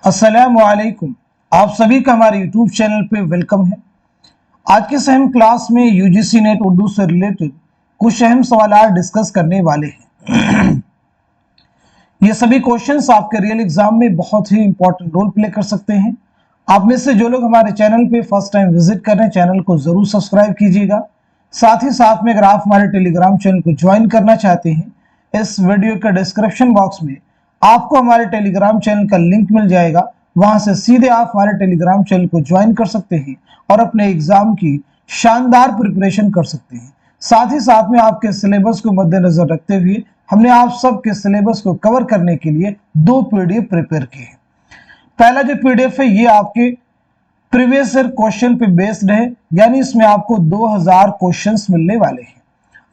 अस्सलामुअलैकुम। आप सभी का हमारे यूट्यूब चैनल पे वेलकम है। आज के अहम क्लास में यूजीसी नेट उर्दू से रिलेटेड कुछ अहम सवाल डिस्कस करने वाले हैं। ये सभी क्वेश्चंस आपके रियल एग्जाम में बहुत ही इंपॉर्टेंट रोल प्ले कर सकते हैं। आप में से जो लोग हमारे चैनल पे फर्स्ट टाइम विजिट कर रहे हैं, चैनल को जरूर सब्सक्राइब कीजिएगा। साथ ही साथ में अगर आप हमारे टेलीग्राम चैनल को ज्वाइन करना चाहते हैं, इस वीडियो के डिस्क्रिप्शन बॉक्स में आपको हमारे टेलीग्राम चैनल का लिंक मिल जाएगा। वहां से सीधे आप हमारे टेलीग्राम चैनल को ज्वाइन कर सकते हैं और अपने एग्जाम की शानदार प्रिपरेशन कर सकते हैं। साथ ही साथ में आपके सिलेबस को मद्देनजर रखते हुए हमने आप सबके सिलेबस को कवर करने के लिए 2 पीडीएफ प्रिपेयर किए हैं। पहला जो पीडीएफ है ये आपके प्रीवियस ईयर क्वेश्चन पे बेस्ड है, यानी इसमें आपको 2000 क्वेश्चंस मिलने वाले हैं।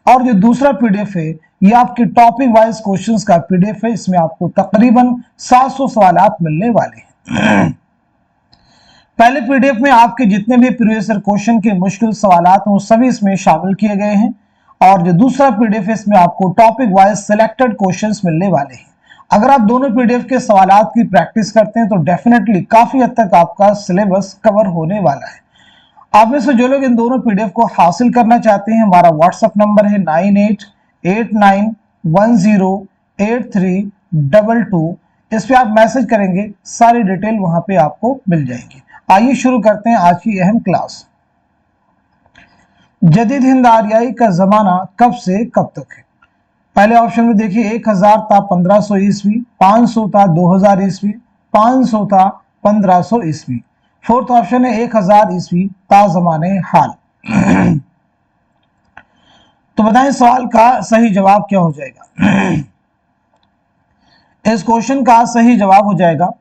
और जो दूसरा पीडीएफ है ये आपके टॉपिक वाइज क्वेश्चंस का पीडीएफ है। इसमें आपको तकरीबन 700 सवालात मिलने वाले हैं। पहले पीडीएफ में आपके जितने भी प्रीवियस ईयर क्वेश्चन के मुश्किल सवालात हैं वो सभी इसमें शामिल किए गए हैं। और जो दूसरा पीडीएफ है इसमें आपको टॉपिक वाइज सिलेक्टेड क्वेश्चंस मिलने वाले हैं। अगर आप दोनों पीडीएफ के सवालात की प्रैक्टिस करते हैं तो डेफिनेटली काफी हद तक आपका सिलेबस कवर होने वाला है। आप में से जो लोग इन दोनों पीडीएफ को हासिल करना चाहते हैं, हमारा व्हाट्सएप नंबर है 9889108322। इस पे आप मैसेज करेंगे, सारी डिटेल वहां पे आपको मिल जाएगी। आइए शुरू करते हैं आज की अहम क्लास। जदीद हिंद आर्याई का जमाना कब से कब तक है? पहले ऑप्शन में देखिए 1000 था 1500 ईस्वी, 500 था 2000 ईस्वी, 500 था 1500 ईस्वी। फोर्थ ऑप्शन है 1000 ईस्वी ता जमाने हाल। तो बताएं सवाल का सही जवाब क्या हो जाएगा? इस क्वेश्चन का सही जवाब हो जाएगा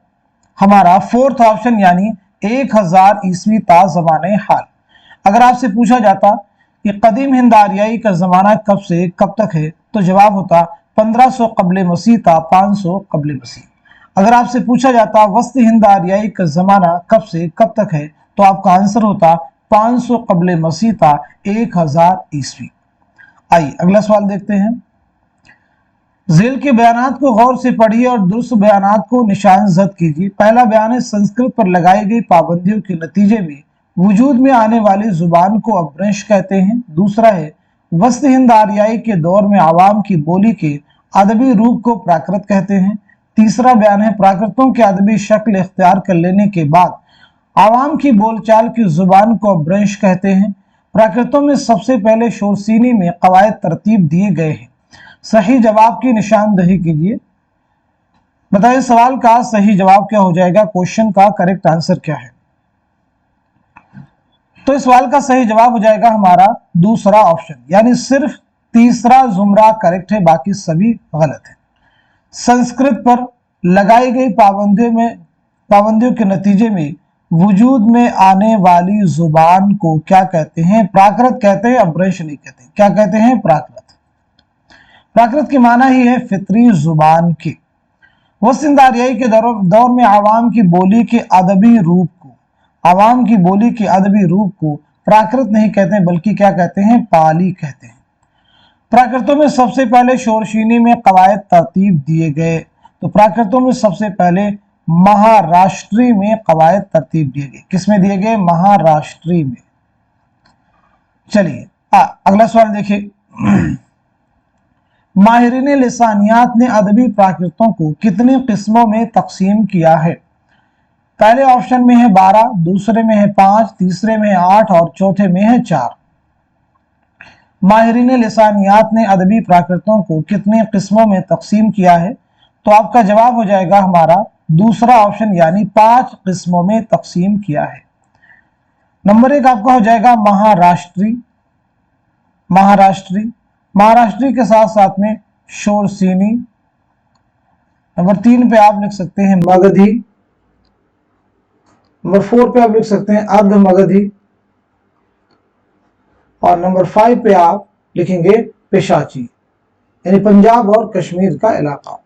हमारा फोर्थ ऑप्शन, यानी 1000 ईस्वी ता जमाने हाल। अगर आपसे पूछा जाता कि कदीम हिंद आर्याई का जमाना कब से कब तक है तो जवाब होता 1500 कबले मसीह था 500 कबले मसीह। अगर आपसे पूछा जाता वस्ती हिंद आर्याई का जमाना कब से कब तक है तो आपका आंसर होता 500 कबले मसीह था 1000 ईस्वी। आइए अगला सवाल देखते हैं। झेल के बयानात को गौर से पढ़िए और दुरुस्त बयानात को निशान जद कीजिए। पहला बयान है संस्कृत पर लगाई गई पाबंदियों के नतीजे में वजूद में आने वाली जुबान को अपभ्रंश कहते हैं। दूसरा है वस्त हिंद आर्याई के दौर में आवाम की बोली के अदबी रूप को प्राकृत कहते हैं। तीसरा बयान है प्राकृतों के अदबी शक्ल इख्तियार कर लेने के बाद आवाम की बोलचाल की जुबान को अपभ्रंश कहते हैं। प्राकृतों में सबसे पहले शोरसीनी में कवायद तरतीब दिए गए हैं। सही जवाब की निशानदही कीजिए। बताइए सवाल का सही जवाब क्या हो जाएगा? क्वेश्चन का करेक्ट आंसर क्या है? तो इस सवाल का सही जवाब हो जाएगा हमारा दूसरा ऑप्शन, यानी सिर्फ तीसरा जुमरा करेक्ट है, बाकी सभी गलत है। संस्कृत पर लगाई गई पाबंदियों के नतीजे में वजूद में आने वाली जुबान को क्या कहते हैं? प्राकृत कहते हैं, अपभ्रंश नहीं कहते। क्या कहते हैं? प्राकृत। प्राकृत की माना ही है फितरी जुबान की। वस्त हिंद आर्याई के दौर में आवाम की बोली के अदबी रूप को प्राकृत नहीं कहते बल्कि क्या कहते हैं? पाली कहते हैं। प्राकृतों में सबसे पहले शोरशीनी में कवायद तरतीब दिए गए, तो प्राकृतों में सबसे पहले महाराष्ट्री में कवायद तरतीब दिए गए। किसमें दिए गए? महाराष्ट्री में। चलिए अगला सवाल देखिए। माहिरीन लिसानियात ने अदबी प्राकृतों को कितनी किस्मों में तकसीम किया है? पहले ऑप्शन में है 12, दूसरे में है 5, तीसरे में है 8 और चौथे में है 4। माहिरीन लिसानियात ने अदबी प्राकृतों को कितनी किस्मों में तकसीम किया है? तो आपका जवाब हो जाएगा हमारा दूसरा ऑप्शन, यानी 5 किस्मों में तकसीम किया है। नंबर 1 आपका हो जाएगा महाराष्ट्री के साथ साथ में शोरसीनी। नंबर 3 पे आप लिख सकते हैं मगधी। नंबर 4 पे आप लिख सकते हैं अर्ध मगधी। और नंबर 5 पे आप लिखेंगे पेशाची, यानी पंजाब और कश्मीर का इलाका।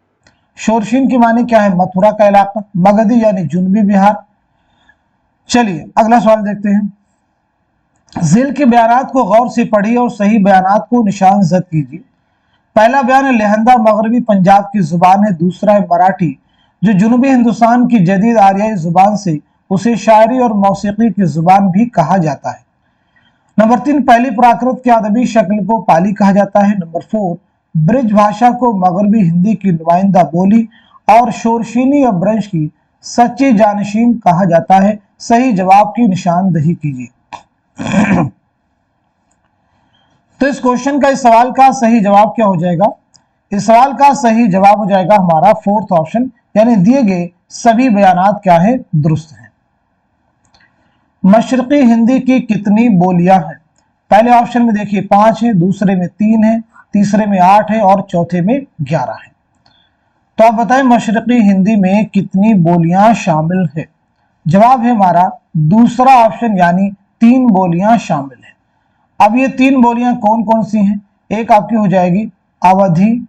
शोरशीन की माने क्या है? मथुरा का इलाका। मगधी यानी जुनूबी बिहार। चलिए अगला सवाल देखते हैं। झेल के बयानात को गौर से पढ़िए और सही बयानात को निशान जद कीजिए। पहला बयान है लहंदा मगरबी पंजाब की जुबान है। दूसरा है मराठी जो जनूबी हिंदुस्तान की जदीद आरियाई जुबान से उसे शायरी और मौसीकी की जुबान भी कहा जाता है। नंबर 3, पहली प्राकृत की अदबी शक्ल को पाली कहा जाता है। नंबर 4, ब्रिज भाषा को मगरबी हिंदी की नुमाइंदा बोली और शोरशीनी अपभ्रंश की सच्ची जानशीन कहा जाता है। सही जवाब की निशानदही कीजिए। तो इस क्वेश्चन का, इस सवाल का सही जवाब क्या हो जाएगा? इस सवाल का सही जवाब हो जाएगा हमारा फोर्थ ऑप्शन, यानी दिए गए सभी बयानात क्या है? दुरुस्त हैं। मशरकी हिंदी की कितनी बोलियां हैं? पहले ऑप्शन में देखिए 5 है, दूसरे में 3 है, तीसरे में 8 है और चौथे में 11 है। तो आप बताएं मशरकी हिंदी में कितनी बोलियां शामिल है? जवाब है हमारा दूसरा ऑप्शन, यानी 3 बोलियां शामिल है। अब ये 3 बोलियां कौन कौन सी हैं? एक आपकी हो जाएगी अवधी,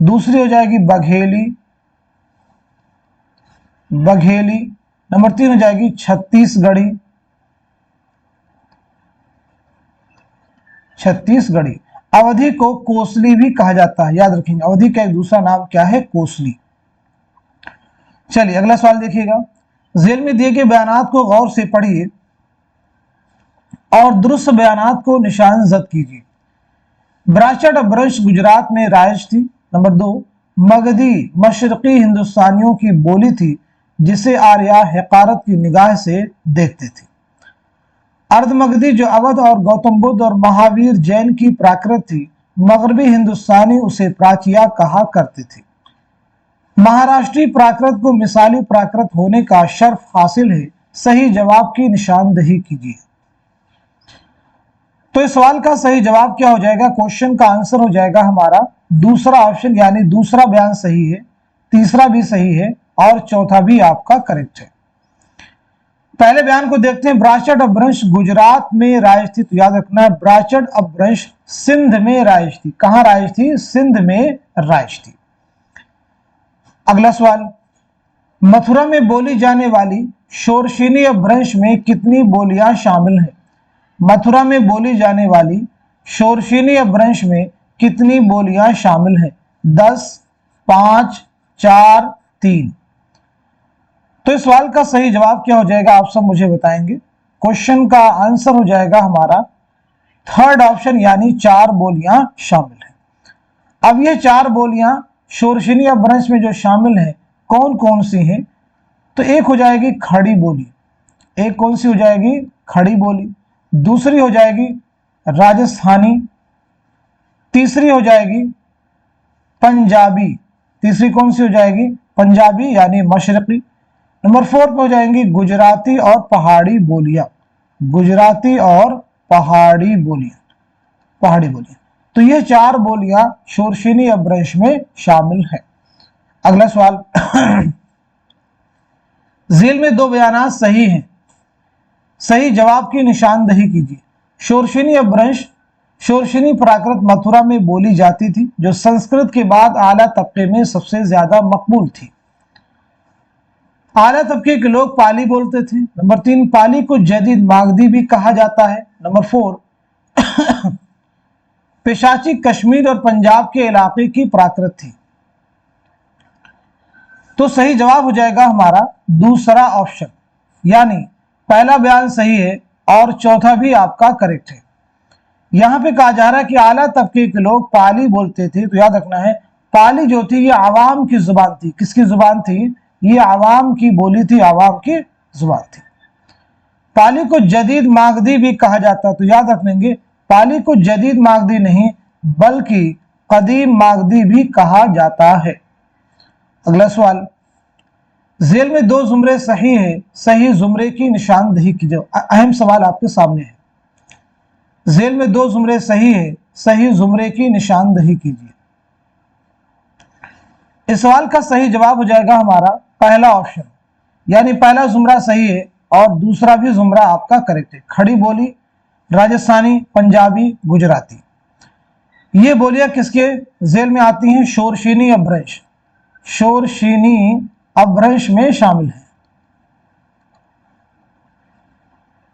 दूसरी हो जाएगी बघेली, नंबर 3 हो जाएगी छत्तीसगढ़ी। अवधी को कोसली भी कहा जाता है, याद रखेंगे, अवधी का एक दूसरा नाम क्या है? कोसली। चलिए अगला सवाल देखिएगा। जेल में दिए गए बयानात को गौर से पढ़िए और दुरुस्त बयानात को निशानजद कीजिए। ब्राचट अपभ्रंश गुजरात में राइज थी। नंबर 2, मगधी मशरकी हिंदुस्तानियों की बोली थी जिसे आर्या हकारत की निगाह से देखते थे। अर्धमगधी जो अवध और गौतम बुद्ध और महावीर जैन की प्राकृत थी, मगरबी हिंदुस्तानी उसे प्राचिया कहा करते थे। महाराष्ट्री प्राकृत को मिसाली प्राकृत होने का शर्फ हासिल है। सही जवाब की निशानदही कीजिए। तो इस सवाल का सही जवाब क्या हो जाएगा? क्वेश्चन का आंसर हो जाएगा हमारा दूसरा ऑप्शन, यानी दूसरा बयान सही है, तीसरा भी सही है और चौथा भी आपका करेक्ट है। पहले बयान को देखते हैं। ब्राचट अपभ्रंश गुजरात में राइज थी, तो याद रखना है ब्राचट अपभ्रंश सिंध में राइज थी। कहां राइज थी? सिंध में राइज थी। अगला सवाल, मथुरा में बोली जाने वाली शोरशीनी अपभ्रंश में कितनी बोलियां शामिल हैं? मथुरा में बोली जाने वाली शोरशीनी अपभ्रंश में कितनी बोलियां शामिल हैं? 10, 5, 4, 3। तो इस सवाल का सही जवाब क्या हो जाएगा? आप सब मुझे बताएंगे। क्वेश्चन का आंसर हो जाएगा हमारा थर्ड ऑप्शन, यानी 4 बोलियां शामिल हैं। अब ये 4 बोलियां शोरशीनी अपभ्रंश में जो शामिल हैं कौन कौन सी हैं? तो एक हो जाएगी खड़ी बोली, एक कौन सी हो जाएगी? खड़ी बोली। दूसरी हो जाएगी राजस्थानी, तीसरी हो जाएगी पंजाबी, तीसरी कौन सी हो जाएगी? पंजाबी यानी मशरकी। नंबर 4 पे हो जाएंगी गुजराती और पहाड़ी बोलियां, गुजराती और पहाड़ी बोलियां। तो ये 4 बोलियां शोरशीनी अपभ्रंश में शामिल है। अगला सवाल, झील में 2 बयानात सही हैं, सही जवाब की निशानदही कीजिए। शोरशीनी अपभ्रंश शोरशीनी प्राकृत मथुरा में बोली जाती थी, जो संस्कृत के बाद आला तबके में सबसे ज्यादा मकबूल थी। आला तबके के लोग पाली बोलते थे। नंबर 3, पाली को जदीद मागधी भी कहा जाता है। नंबर 4, पेशाची कश्मीर और पंजाब के इलाके की प्राकृत थी। तो सही जवाब हो जाएगा हमारा दूसरा ऑप्शन, यानी पहला बयान सही है और चौथा भी आपका करेक्ट है। यहां पे कहा जा रहा है कि आला तबके के लोग पाली बोलते थे, तो याद रखना है पाली जो थी ये आवाम की जुबान थी। किसकी जुबान थी? ये आवाम की बोली थी, आवाम की जुबान थी। पाली को जदीद मागधी भी कहा जाता है, तो याद रख लेंगे पाली को जदीद मागधी नहीं बल्कि कदीम मागधी भी कहा जाता है। अगला सवाल, झेल में 2 जुमरे सही है, सही जुमरे की निशानदही कीजिए। अहम सवाल आपके सामने है। झेल में 2 जुमरे सही है, सही जुमरे की निशानदही कीजिए। इस सवाल का सही जवाब हो जाएगा हमारा पहला ऑप्शन, यानी पहला जुमरा सही है और दूसरा भी जुमरा आपका करेक्ट है। खड़ी बोली, राजस्थानी, पंजाबी, गुजराती, ये बोलियां किसके झेल में आती हैं? शोरशीनी अपभ्रंश, शोरशीनी अपभ्रंश में शामिल है।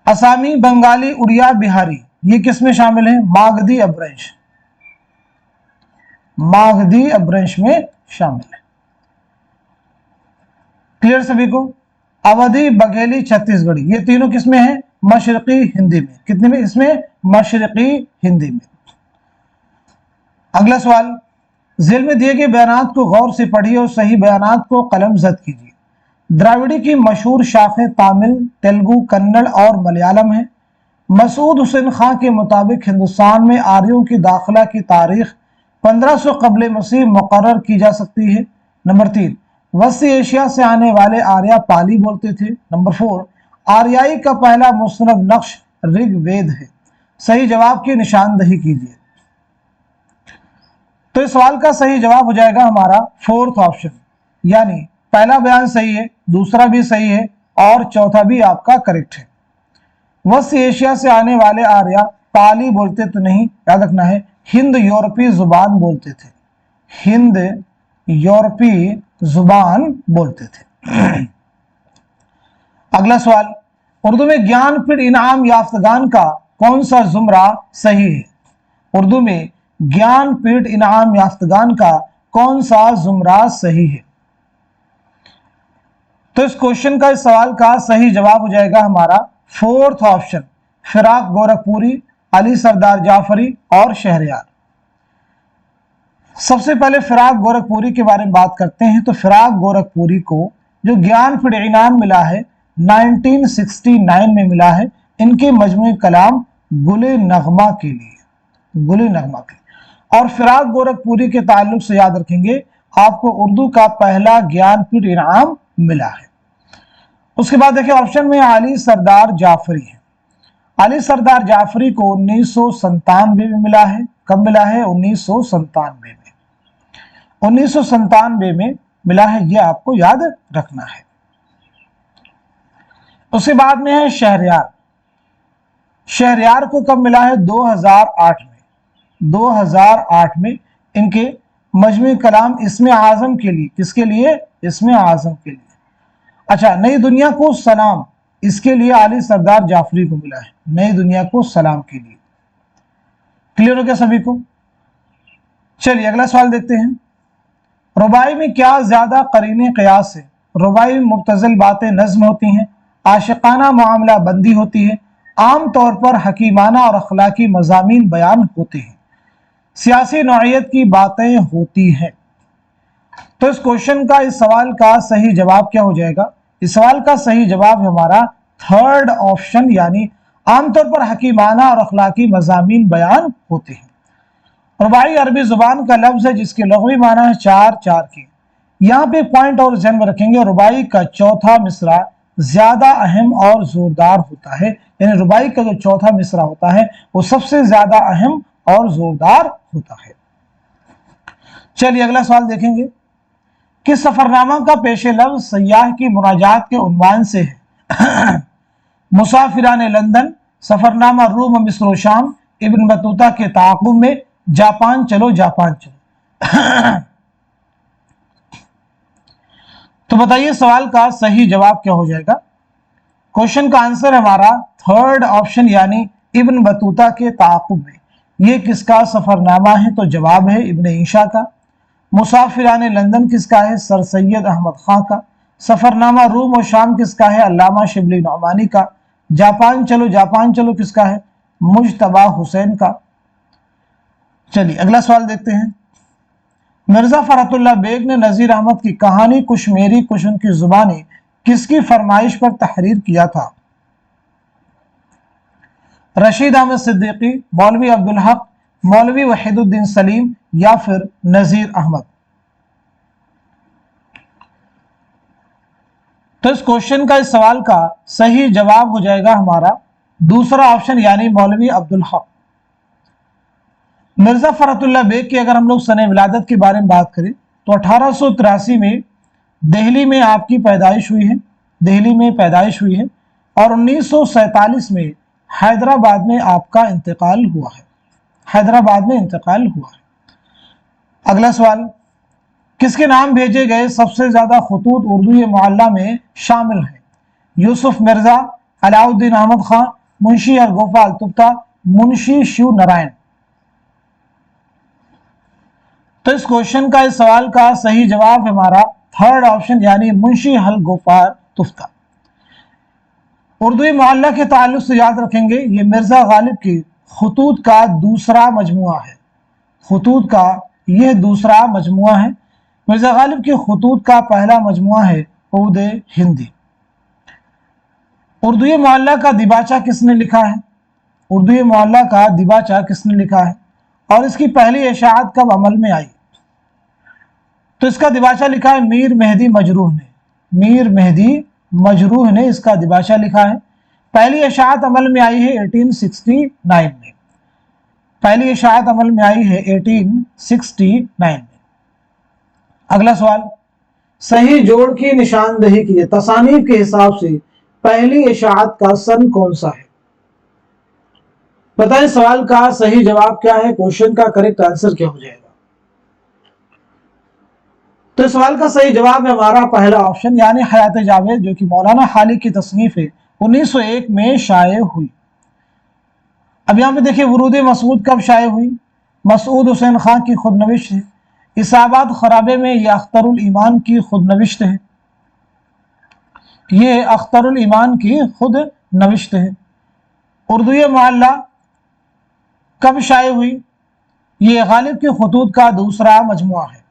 असामी, बंगाली, उड़िया, बिहारी, ये किस में शामिल है? मागधी अपभ्रंश, मागधी अपभ्रंश में शामिल है। क्लियर सभी को? अवधी, बघेली, छत्तीसगढ़ी, ये तीनों किसमें है? मशरकी हिंदी में। कितने में? इसमें मशरकी हिंदी में। अगला सवाल, झेल में दिए गए बयानात को गौर से पढ़िए और सही बयानात को कलमजद कीजिए। द्राविड़ी की मशहूर शाखें तमिल, तेलुगु, कन्नड़ और मलयालम है। मसूद हुसैन खां के मुताबिक हिंदुस्तान में आर्यों की दाखिला की तारीख 1500 कबल मसीह मुकर्रर की जा सकती है। नंबर 3, वस्ती एशिया से आने वाले आर्या पाली बोलते थे। नंबर 4, आर्याई का पहला मुस्नद नक्श ऋग्वेद है। सही जवाब की निशानदही कीजिए। तो इस सवाल का सही जवाब हो जाएगा हमारा फोर्थ ऑप्शन, यानी पहला बयान सही है, दूसरा भी सही है और चौथा भी आपका करेक्ट है। वस्ती एशिया से आने वाले आर्या पाली बोलते तो नहीं, याद रखना है हिंद यूरोपीय जुबान बोलते थे। हिंद यूरोपीय जुबान बोलते थे। अगला सवाल, उर्दू में ज्ञानपीठ इनाम याफ्तगान का कौन सा जुमरा सही है? उर्दू में ज्ञानपीठ इनाम याफ्तगान का कौन सा जुमरा सही है? तो इस क्वेश्चन का, इस सवाल का सही जवाब हो जाएगा हमारा फोर्थ ऑप्शन, फिराक गोरखपुरी, अली सरदार जाफरी और शहरयार। सबसे पहले फिराक गोरखपुरी के बारे में बात करते हैं। तो फिराक गोरखपुरी को जो ज्ञानपीठ इनाम मिला है 1969 में मिला है, इनके मजमूई कलाम गुले नगमा के लिए, गुले नगमा के लिए। और फिराक गोरखपुरी के ताल्लुक से याद रखेंगे आपको उर्दू का पहला ज्ञानपीठ इनाम मिला है। उसके बाद देखिए ऑप्शन में अली सरदार जाफरी है। अली सरदार जाफरी को 1997 में मिला है। कब मिला है? 1997 में। 1997 में मिला है, यह आपको याद रखना है। उसके बाद में है शहरयार। शहरयार को कब मिला है? 2008 में। 2008 में इनके मजमूई कलाम इसमें आजम के लिए, किसके लिए? इसमें आजम के लिए। अच्छा, नई दुनिया को सलाम, इसके लिए अली सरदार जाफरी को मिला है, नई दुनिया को सलाम के लिए। क्लियर हो गया सभी को? चलिए अगला सवाल देखते हैं। रुबाई में क्या ज्यादा करीने कयास है? रुबाई में मुब्तज़िल बातें नज्म होती हैं, आशिकाना मामला बंदी होती है, आम तौर पर हकीमाना और अखलाकी मज़ामीन बयान होते हैं, सियासी नौइयत की बातें होती हैं। तो इस क्वेश्चन का, इस सवाल का सही जवाब क्या हो जाएगा? इस सवाल का सही जवाब है हमारा थर्ड ऑप्शन, यानी आमतौर पर हकीमाना और अखलाकी मज़ामीन बयान होते हैं। रुबाई अरबी जुबान का लफ्ज है जिसके लग़वी माना है चार चार के। यहाँ पे पॉइंट और ध्यान में रखेंगे, रुबाई का चौथा मिसरा ज्यादा अहम और जोरदार होता है, यानी रुबाई का जो चौथा मिसरा होता है वो सबसे ज्यादा अहम और जोरदार होता है। चलिए अगला सवाल देखेंगे कि सफरनामा का पेशे लफ्ज सयाह की मुनाजात के उन्वान से है। मुसाफिरान लंदन, सफरनामा रूम, मिस्र और शाम, इब्न बतूता के ताक़ुब में, जापान चलो जापान चलो। तो बताइए सवाल का सही जवाब क्या हो जाएगा? क्वेश्चन का आंसर हमारा थर्ड ऑप्शन, यानी इब्न बतूता के ताक़ुब में। ये किसका सफरनामा है? तो जवाब है इब्न ईशा का। मुसाफिरान लंदन किसका है? सर सैयद अहमद खां का। सफरनामा रूम और शाम किसका है? अल्लामा शिबली नौमानी का। जापान चलो किसका है? मुज्तबा हुसैन का। चलिए अगला सवाल देखते हैं। मिर्जा फरहतुल्लाह बेग ने नजीर अहमद की कहानी कुछ मेरी कुछ उनकी जुबानी किसकी फरमाइश पर तहरीर किया था? रशीद अहमद सिद्दीकी, मौलवी अब्दुल हक, मौलवी वहीदुद्दीन सलीम या फिर नजीर अहमद? तो इस क्वेश्चन का, इस सवाल का सही जवाब हो जाएगा हमारा दूसरा ऑप्शन, यानी मौलवी अब्दुल हक। मिर्जा फरहतुल्लाह बेग की अगर हम लोग सने विलादत के बारे में बात करें तो 1883 में दिल्ली में आपकी पैदाइश हुई है, दिल्ली में पैदाइश हुई है और 1947 में हैदराबाद में आपका इंतकाल हुआ है, हैदराबाद में इंतकाल हुआ है। अगला सवाल, किसके नाम भेजे गए सबसे ज्यादा खतूत उर्दू मुअल्ला में शामिल हैं? यूसुफ मिर्जा, अलाउद्दीन अहमद खां, मुंशी अरगोफा अल्तुफ्ता, मुंशी शिव नारायण? तो इस क्वेश्चन का, इस सवाल का सही जवाब हमारा थर्ड ऑप्शन यानी मुंशी हल गोपार तुफ्ता। उर्दू मोहल्ला के ताल्लुक से याद रखेंगे, ये मिर्जा गालिब के खुतूत का दूसरा मजमुआ है। खुतूत का यह दूसरा मजमुआ है। मिर्जा गालिब के खुतूत का पहला मजमुआ है उद हिंदी। उर्दू मोहल्ला का दिबाचा किसने लिखा है? उर्दू मोहल्ला का दिबाचा किसने लिखा है और इसकी पहली इशाअत कब अमल में आई? तो इसका दिबाचा लिखा है मीर मेहदी मजरूह ने। मीर मेहदी मजरूह ने इसका दिबाचा लिखा है। पहली इशाअत अमल में आई है 1869 में। पहली इशाअत अमल में आई है 1869 में। अगला सवाल, सही जोड़ की निशानदेही कीजिए। तसानीफ के हिसाब से पहली इशाअत का सन कौन सा है? बताएं सवाल का सही जवाब क्या है, क्वेश्चन का करेक्ट आंसर क्या हो जाएगा? तो सवाल का सही जवाब है हमारा पहला ऑप्शन यानी हयात जावेद, जो कि मौलाना खालिद की तसनीफ है, 1901 में शाये हुई। अब यहाँ पे देखिए वरूद मसूद कब शाये हुई? मसूद हुसैन खान की खुद नविश्त है। इसाबात खराबे में यह अख्तरुल ईमान की खुद नविश्त है। ये अख्तरुल ईमान की खुद नविश्त है। उर्दू मोहल्ला कब शाये हुई? ये गालिब के खुतूत का दूसरा मजमुआ है।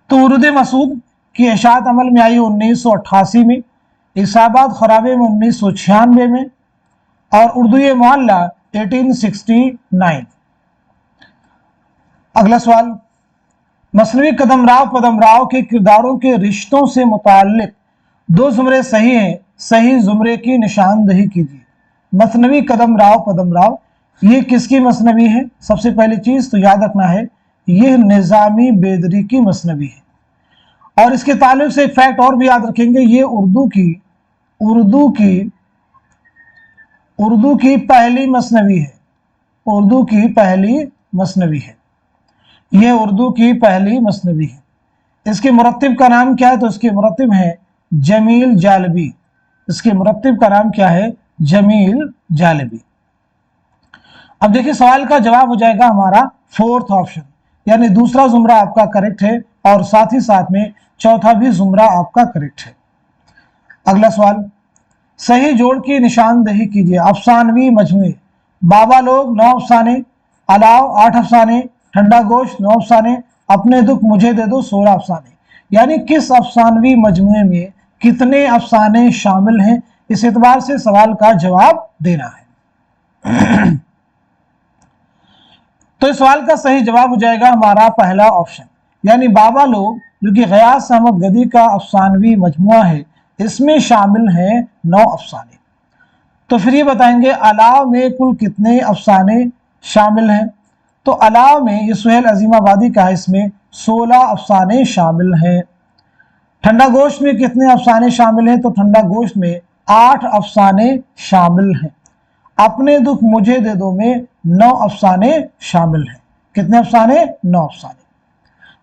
तो वरूद मसूद की इशाअत अमल में आई 1988 में, इसाबात खराबे में 1996 में और उर्दू मोहल्ला 1869। अगला सवाल, मसनवी कदमराव के किरदारों के रिश्तों से मुताल्लिक दो जुमरे सही हैं, सही जुमरे की निशानदेही कीजिए। मसनवी कदमराव ये किसकी मसनवी है? सबसे पहली चीज तो याद रखना है यह निजामी बेदरी की मसनवी है। और इसके ताल्लुक से एक फैक्ट और भी याद रखेंगे, ये उर्दू की पहली मसनवी है। उर्दू की पहली मसनवी है। यह उर्दू की पहली मसनवी है। इसके मुरत्तिब का नाम क्या है? तो इसके मुरत्तिब है जमील जालबी। इसके मुरत्तिब का नाम क्या है? जमील जालबी। अब देखिए सवाल का जवाब हो जाएगा हमारा फोर्थ ऑप्शन, यानी दूसरा जुमरा आपका करेक्ट है और साथ ही साथ में चौथा भी जुमरा आपका करेक्ट है। अगला सवाल, सही जोड़ की निशानदेही कीजिए। अफसानवी मजमुए, बाबा लोग 9 अफसाने, अलाव 8 अफसाने, ठंडा गोश्त 9 अफसाने, अपने दुख मुझे दे दो 16 अफसाने। यानी किस अफसानवी मजमुए में कितने अफसाने शामिल हैं, इस एतबार से सवाल का जवाब देना है। तो इस सवाल का सही जवाब हो जाएगा हमारा पहला ऑप्शन, यानी बाबा लोग जो कि गयास अहमद गदी का अफसानवी मजमुआ है, इसमें शामिल हैं 9 अफसाने। तो फिर ये बताएंगे अलाव में कुल कितने अफसाने शामिल हैं? तो अलाव में ये सुहेल अजीमाबादी का है, इसमें 16 अफसाने शामिल हैं। ठंडा गोश्त में कितने अफसाने शामिल हैं? तो ठंडा गोश्त में 8 अफसाने शामिल हैं। अपने दुख मुझे दे दो में 9 अफसाने शामिल हैं। कितने अफसाने? 9 अफसाने।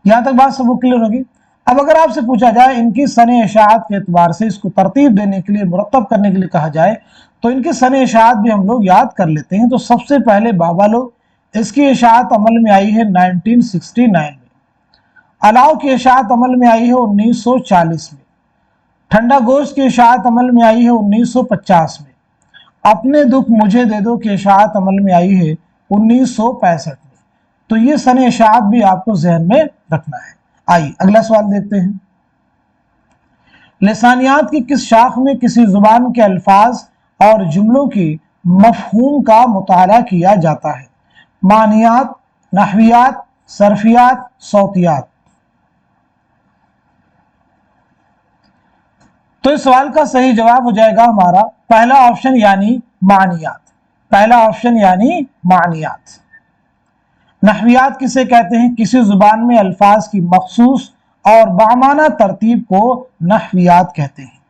यहां तक बात सबको क्लियर होगी। अब अगर आपसे पूछा जाए इनकी सने इशाअत के एतबार से इसको तरतीब देने के लिए, मुरत्तब करने के लिए कहा जाए, तो इनकी सने इशाअत भी हम लोग याद कर लेते हैं। तो सबसे पहले बाबा लोग, इसकी इशाअत अमल में आई है 1969 में। अलाव की इशाअत अमल में आई है 1940 में। ठंडा गोश्त की इशाअत अमल में आई है 1950 में। अपने दुख मुझे दे दो की इशाअत अमल में आई है 1965 में। तो ये सने इशाअत भी आपको जहन में रखना है। आइए अगला सवाल देखते हैं। लिसानियात की किस शाख में किसी जुबान के अल्फाज और जुमलों की मफहूम का मुताला किया जाता है? मानियात, नहवियात, सरफियात, सौतियात। तो इस सवाल का सही जवाब हो जाएगा हमारा पहला ऑप्शन यानी मानियात। पहला ऑप्शन यानी मानियात। नहवियात किसे कहते हैं? किसी जुबान में अल्फाज की मखसूस और बामाना तरतीब को नहवियात कहते हैं।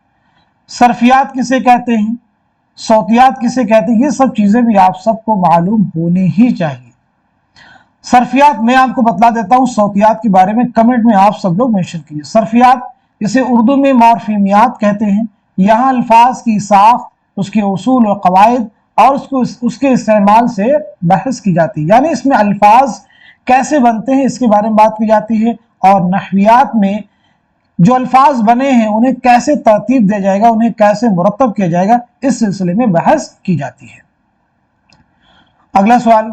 सरफियात किसे कहते हैं? सौतियात किसे कहते हैं? ये सब चीजें भी आप सबको मालूम होनी ही चाहिए। सरफियात मैं आपको बतला देता हूं, सौतियात के बारे में कमेंट में आप सब लोग मेंशन कीजिए। सरफियात इसे उर्दू में मॉर्फीमियात कहते हैं। यहाँ अल्फाज की साख, उसके उसूल और कवायद और उसके इस्तेमाल से बहस की जाती है, यानी इसमें अल्फाज कैसे बनते हैं इसके बारे में बात की जाती है। और नहवियात में जो अल्फाज बने हैं उन्हें कैसे तरतीब दिया जाएगा, उन्हें कैसे मुरतब किया जाएगा, इस सिलसिले में बहस की जाती है। अगला सवाल,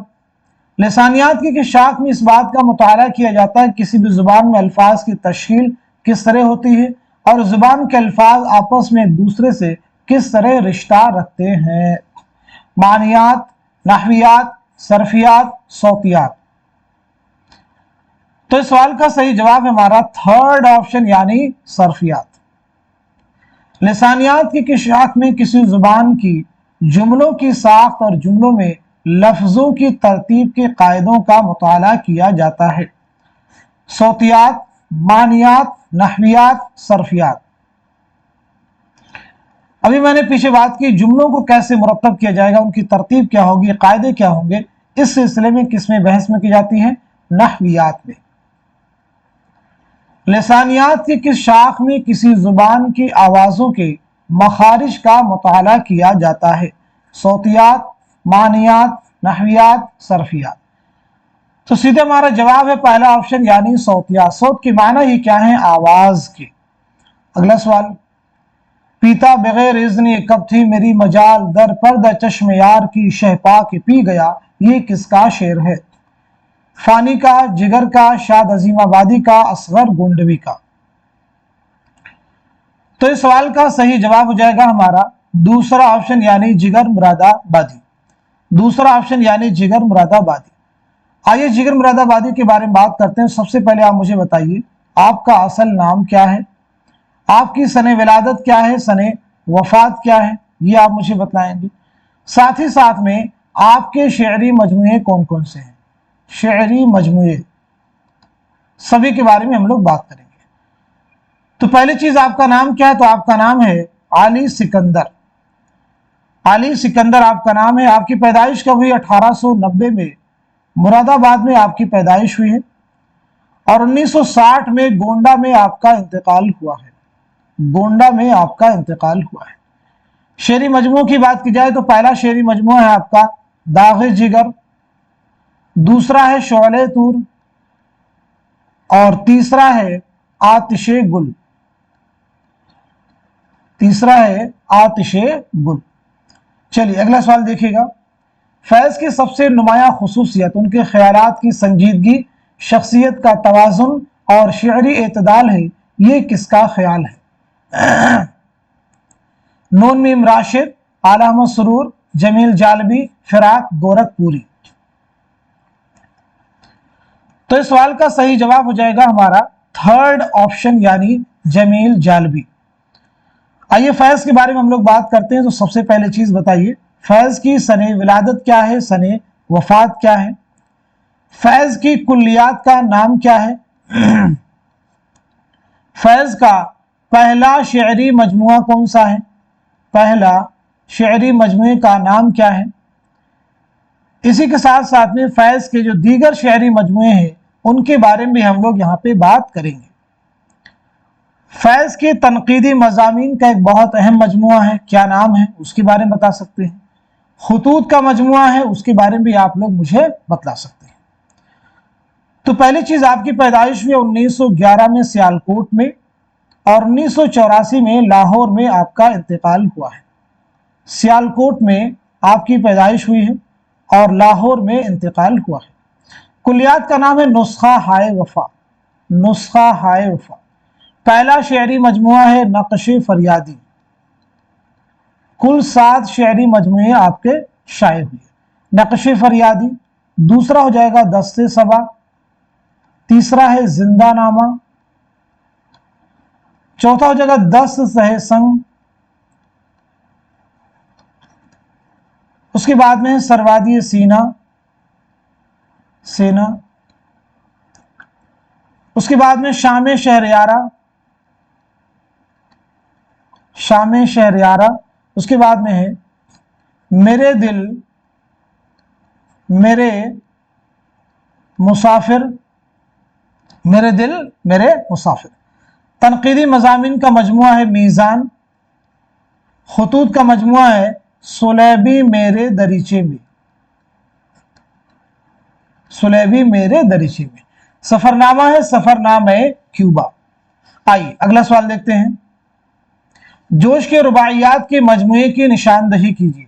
लिसानियात की शाख में इस बात का मुताला किया जाता है किसी भी जुबान में अल्फाज की तश्कील किस तरह होती है और जुबान के अल्फाज आपस में एक दूसरे से किस तरह रिश्ता रखते हैं। मानियात, नहवियात, सरफियात, सौतियात। तो इस सवाल का सही जवाब है हमारा थर्ड ऑप्शन यानी सरफियात। लिसानियात की शाख में किसी जुबान की जुमलों की साख्त और जुमलों में लफ्जों की तरतीब के कायदों का मुताला किया जाता है। सौतियात, मानियात, नहवियात, सरफियात। अभी मैंने पीछे बात की जुमलों को कैसे मुरतब किया जाएगा, उनकी तरतीब क्या होगी, कायदे क्या होंगे, इस सिलसिले में किसमें बहस में की जाती है, नहवियात में। लिसानियात की किस शाख में किसी जुबान की आवाज़ों के मखारिज का मुताला किया जाता है। सौतियात, मानियात, नहवियात, सरफियात। तो सीधे हमारा जवाब है पहला ऑप्शन यानी सौतियात। सौत के माना ही क्या है, आवाज के। अगला सवाल, पीता बगैर इज़्न कब थी मेरी मजाल दर पर्दा चश्म यार की शहपा के पी गया, ये किसका शेर है। फानी का, जिगर का, शाद अजीमाबादी का, असगर गोंडवी का। तो इस सवाल का सही जवाब हो जाएगा हमारा दूसरा ऑप्शन यानी जिगर मुरादाबादी। दूसरा ऑप्शन यानी जिगर मुरादाबादी। आइए जिगर मुरादाबादी के बारे में बात करते हैं। सबसे पहले आप मुझे बताइए आपका असल नाम क्या है, आपकी सने विलादत क्या है, सने वफात क्या है, ये आप मुझे बताएंगे। साथ ही साथ में आपके शेरी मजमूए कौन कौन से हैं, शेरी मजमूए सभी के बारे में हम लोग बात करेंगे। तो पहली चीज आपका नाम क्या है, तो आपका नाम है अली सिकंदर। अली सिकंदर आपका नाम है। आपकी पैदाइश कब हुई, 1890 में मुरादाबाद में आपकी पैदाइश हुई है और 1960 में गोंडा में आपका इंतकाल हुआ है। गोंडा में आपका इंतकाल हुआ है। शेरी मजमू की बात की जाए तो पहला शेरी मजमू है आपका दाग़े जिगर, दूसरा है शोले तूर और तीसरा है आतिशे गुल। तीसरा है आतिशे गुल। चलिए अगला सवाल देखिएगा। फैज की सबसे नुमाया खुसूसियत उनके ख्यालात की संजीदगी, शख्सियत का तवाज़ुन और शेरी एतदाल है, ये किसका ख्याल है। नून मीम राशिद, आला अहमद सुरूर, जमील जालबी, फिराक गोरखपुरी। तो इस सवाल का सही जवाब हो जाएगा हमारा थर्ड ऑप्शन यानी जमील जालबी। आइए फैज के बारे में हम लोग बात करते हैं। तो सबसे पहले चीज बताइए फैज की सने विलादत क्या है, सने वफात क्या है, फैज की कुल्लियात का नाम क्या है, फैज का पहला शेरी मजमुआ कौन सा है, पहला शेरी मजमुए का नाम क्या है। इसी के साथ साथ में फैज के जो दीगर शेरी मजमुए हैं उनके बारे में भी हम लोग यहाँ पे बात करेंगे। फैज के तनकीदी मज़ामीन का एक बहुत अहम मजमुआ है, क्या नाम है, उसके बारे में बता सकते हैं। खुतूत का मजमुआ है, उसके बारे में भी आप लोग मुझे बता सकते हैं। तो पहली चीज आपकी पैदाइश हुई 1911 में सियालकोट में और 1984 में लाहौर में आपका इंतकाल हुआ है। सियालकोट में आपकी पैदाइश हुई है और लाहौर में इंतकाल हुआ है। कुलियात का नाम है नुस्खा हाय वफा, नुस्खा हाय वफा। पहला शेरी मजमुआ है नक्श फरियादी। कुल 7 शेरी मजमुए आपके शाये हुए। नक्श फरियादी, दूसरा हो जाएगा दस्ते सबा, तीसरा है जिंदा नामा, चौथा हो जाएगा 10 सहे संग, उसके बाद में सरवादी सीना सेना, उसके बाद में शाम शहरयारा, शाम शहरयारा, उसके बाद में है मेरे दिल मेरे मुसाफिर, मेरे दिल मेरे मुसाफिर। तनकीदी मज़ामीन का मजमुआ है मीज़ान। खुतूत का मजमुआ है सुलेबी मेरे दरीचे में, सुलेबी मेरे दरीचे में। सफरनामा है सफरनामे क्यूबा। आइए अगला सवाल देखते हैं। जोश के रुबाइयात के मजमूए की निशानदही कीजिए।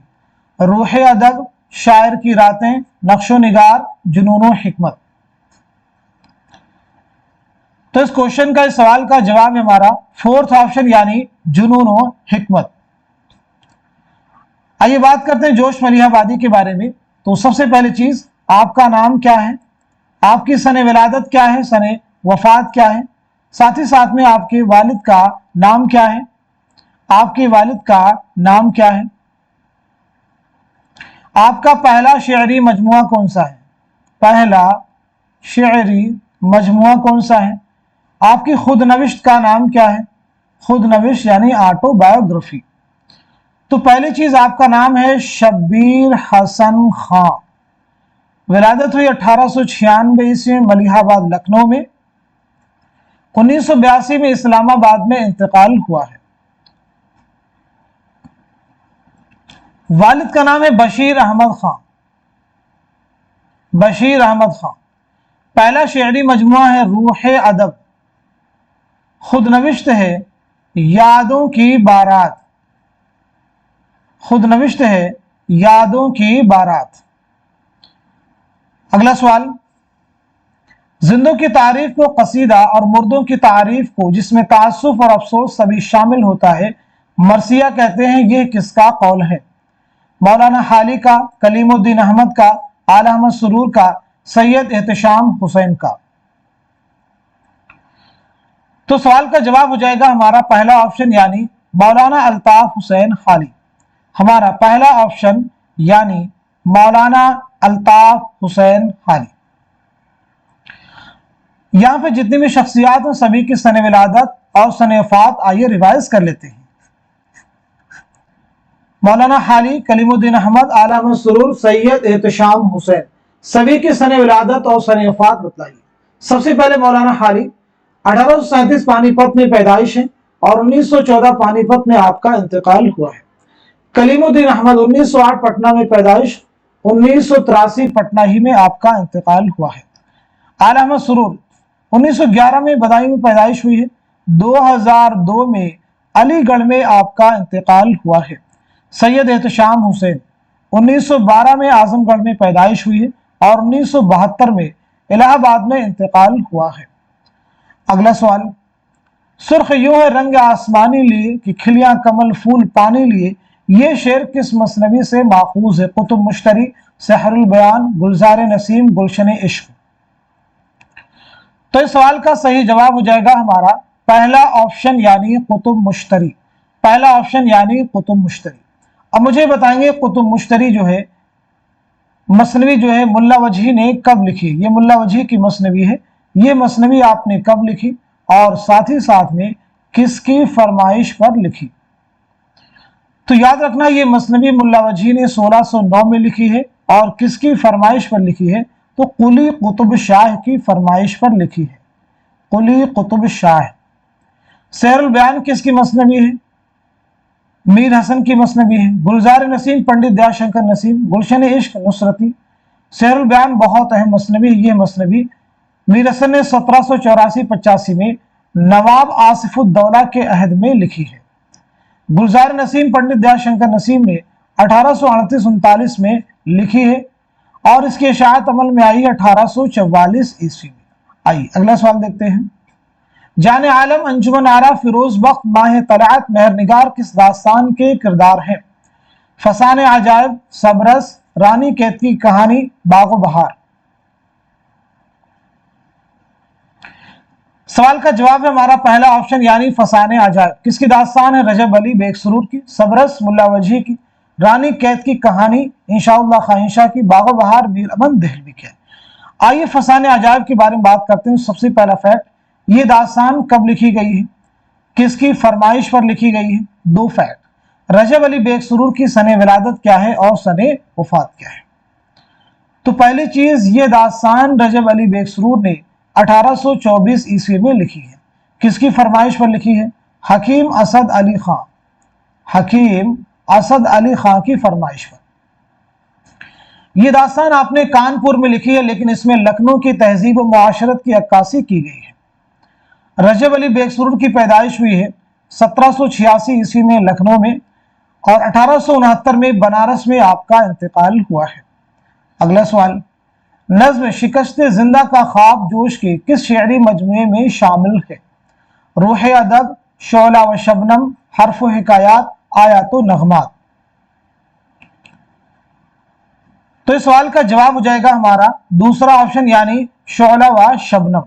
रूह अदब, शायर की रातें, नक्शो निगार, जुनून हिकमत। तो इस क्वेश्चन का, इस सवाल का जवाब है हमारा फोर्थ ऑप्शन यानी जुनून हिकमत। आइए बात करते हैं जोश मलिहाबादी के बारे में। तो सबसे पहली चीज, आपका नाम क्या है, आपकी सने विलादत क्या है, सने वफात क्या है, साथ ही साथ में आपके वालिद का नाम क्या है, आपके वालिद का नाम क्या है, आपका पहला शेरी मजमुआ कौन सा है, पहला शेरी मजमुआ कौन सा है, आपकी खुद नविश्त का नाम क्या है, खुद नविश्त यानी ऑटोबायोग्राफी। तो पहली चीज, आपका नाम है शब्बीर हसन खां, विलादत हुई 1896 ईस्वी में मलिहाबाद लखनऊ में, 1982 में इस्लामाबाद में इंतकाल हुआ है। वालिद का नाम है बशीर अहमद खां, बशीर अहमद खां। पहला शेरी मजमुआ है रूह अदब, खुद नविश्त है यादों की बारात, खुद नविश्त है यादों की बारात। अगला सवाल, जिंदों की तारीफ को कसीदा और मुर्दों की तारीफ को जिसमें तासुफ और अफसोस सभी शामिल होता है मरसिया कहते हैं, यह किसका कौल है? मौलाना हाली का, कलीमुद्दीन अहमद का, आला अहमद सुरूर का, सैयद एहतशाम हुसैन का। तो सवाल का जवाब हो जाएगा हमारा पहला ऑप्शन यानी मौलाना अल्ताफ हुसैन हाली। हमारा पहला ऑप्शन यानी मौलाना अल्ताफ हुसैन हाली। यहां पे जितनी भी शख्सियात हैं सभी की सने विलादत और सने वफात आइए रिवाइज कर लेते हैं। मौलाना हाली, कलीमुद्दीन अहमद, आला अहमद सुरूर, सैयद एहतशाम हुसैन, सभी की सने विलादत और सने वफात बतलाइए। सबसे पहले मौलाना हाली 1837 पानीपत में पैदाइश है और 1914 पानीपत में आपका इंतकाल हुआ है। कलीमुद्दीन अहमद 1908 पटना में पैदाइश, 1983 पटना ही में आपका इंतकाल हुआ है। आला अहमद सुरूर 1911 में बदायूं में पैदाइश हुई है, 2002 में अलीगढ़ में आपका इंतकाल हुआ है। सैयद एहतशाम हुसैन 1912 में आजमगढ़ में पैदाइश हुई है और 1972 में इलाहाबाद में इंतकाल हुआ है। अगला सवाल, सुर्ख यूं है रंग आसमानी लिए कि खिलियां कमल फूल पानी लिए, ये शेर किस मसनवी से माखूज है? कुतुब मुश्तरी, सहरुल बयान, गुलजार नसीम, गुलशन इश्क। तो इस सवाल का सही जवाब हो जाएगा हमारा पहला ऑप्शन यानी कुतुब मुश्तरी, पहला ऑप्शन यानी कुतुब मुश्तरी। अब मुझे बताएंगे कुतुब मुश्तरी जो है मसनवी जो है मुल्ला वजही ने कब लिखी? ये मुल्ला वजही की मसनवी है, ये मसनवी आपने कब लिखी और साथ ही साथ में किसकी फरमाइश पर लिखी? तो याद रखना ये मसनवी मुल्ला वजही ने 1609 में लिखी है और किसकी फरमाइश पर लिखी है? तो कुली कुतुब शाह की फरमाइश पर लिखी है, कुली कुतुब शाह। सहरुल बयान किसकी मसनवी है? मीर हसन की मसनवी है। गुलजार नसीम पंडित दयाशंकर नसीम, गुलशन इश्क नुसरती। सहरुल बयान बहुत अहम मसनवी, ये मसनवी मीर हसन ने 1784-85 में नवाब आसिफुद्दौला के अहद में लिखी है। गुलजार नसीम पंडित दयाशंकर नसीम ने 1838-39 में लिखी है और इसकी इशाअत अमल में आई 1844 ईस्वी में। आइए अगला सवाल देखते हैं। जाने आलम, अंजुमन आरा, फिरोज बख्त, माह तलआत, मेहर निगार किस दास्तान के किरदार हैं? फसाने अजायब, सबरस, रानी कैद की कहानी, बागो बहार। सवाल का जवाब है हमारा पहला ऑप्शन यानी फसाने अजायब। किसकी दास्तान है? रजब अली बेग सुरूर की। सबरस मुल्ला वजही की। रानी कैद की कहानी इंशाअल्लाह खाहिशा की। बागो बहार मीर अमन दहलवी की। आइए फसाने अजायब के बारे में बात करते हैं। सबसे पहला फैक्ट, ये दास्तान कब लिखी गई है, किसकी फरमाइश पर लिखी गई है? दो फैक्ट, रजब अली बेग सुरूर की सने विलादत क्या है और सने वफात क्या है? तो पहली चीज, ये दास्तान रजब अली बेग सुरूर ने 1824 ईस्वी में लिखी है। किसकी फरमाइश पर लिखी है? हकीम असद अली खां, हकीम असद अली खां की फरमाइश पर। यह दास्तान आपने कानपुर में लिखी है, लेकिन इसमें लखनऊ की तहजीब व मुआशरत की अक्कासी की गई है। रजब अली बेग सुरूर की पैदाइश हुई है 1786 ईस्वी में लखनऊ में, और 1869 में बनारस में आपका इंतकाल हुआ है। अगला सवाल, नज्म शिकस्त जिंदा का ख्वाब जोश के किस शेरी मजमूए में शामिल है? रूह अदब, शोला व शबनम, हर्फ व हिकायात, आयात व नगमात। तो इस सवाल का जवाब हो जाएगा हमारा दूसरा ऑप्शन यानी शोला व शबनम।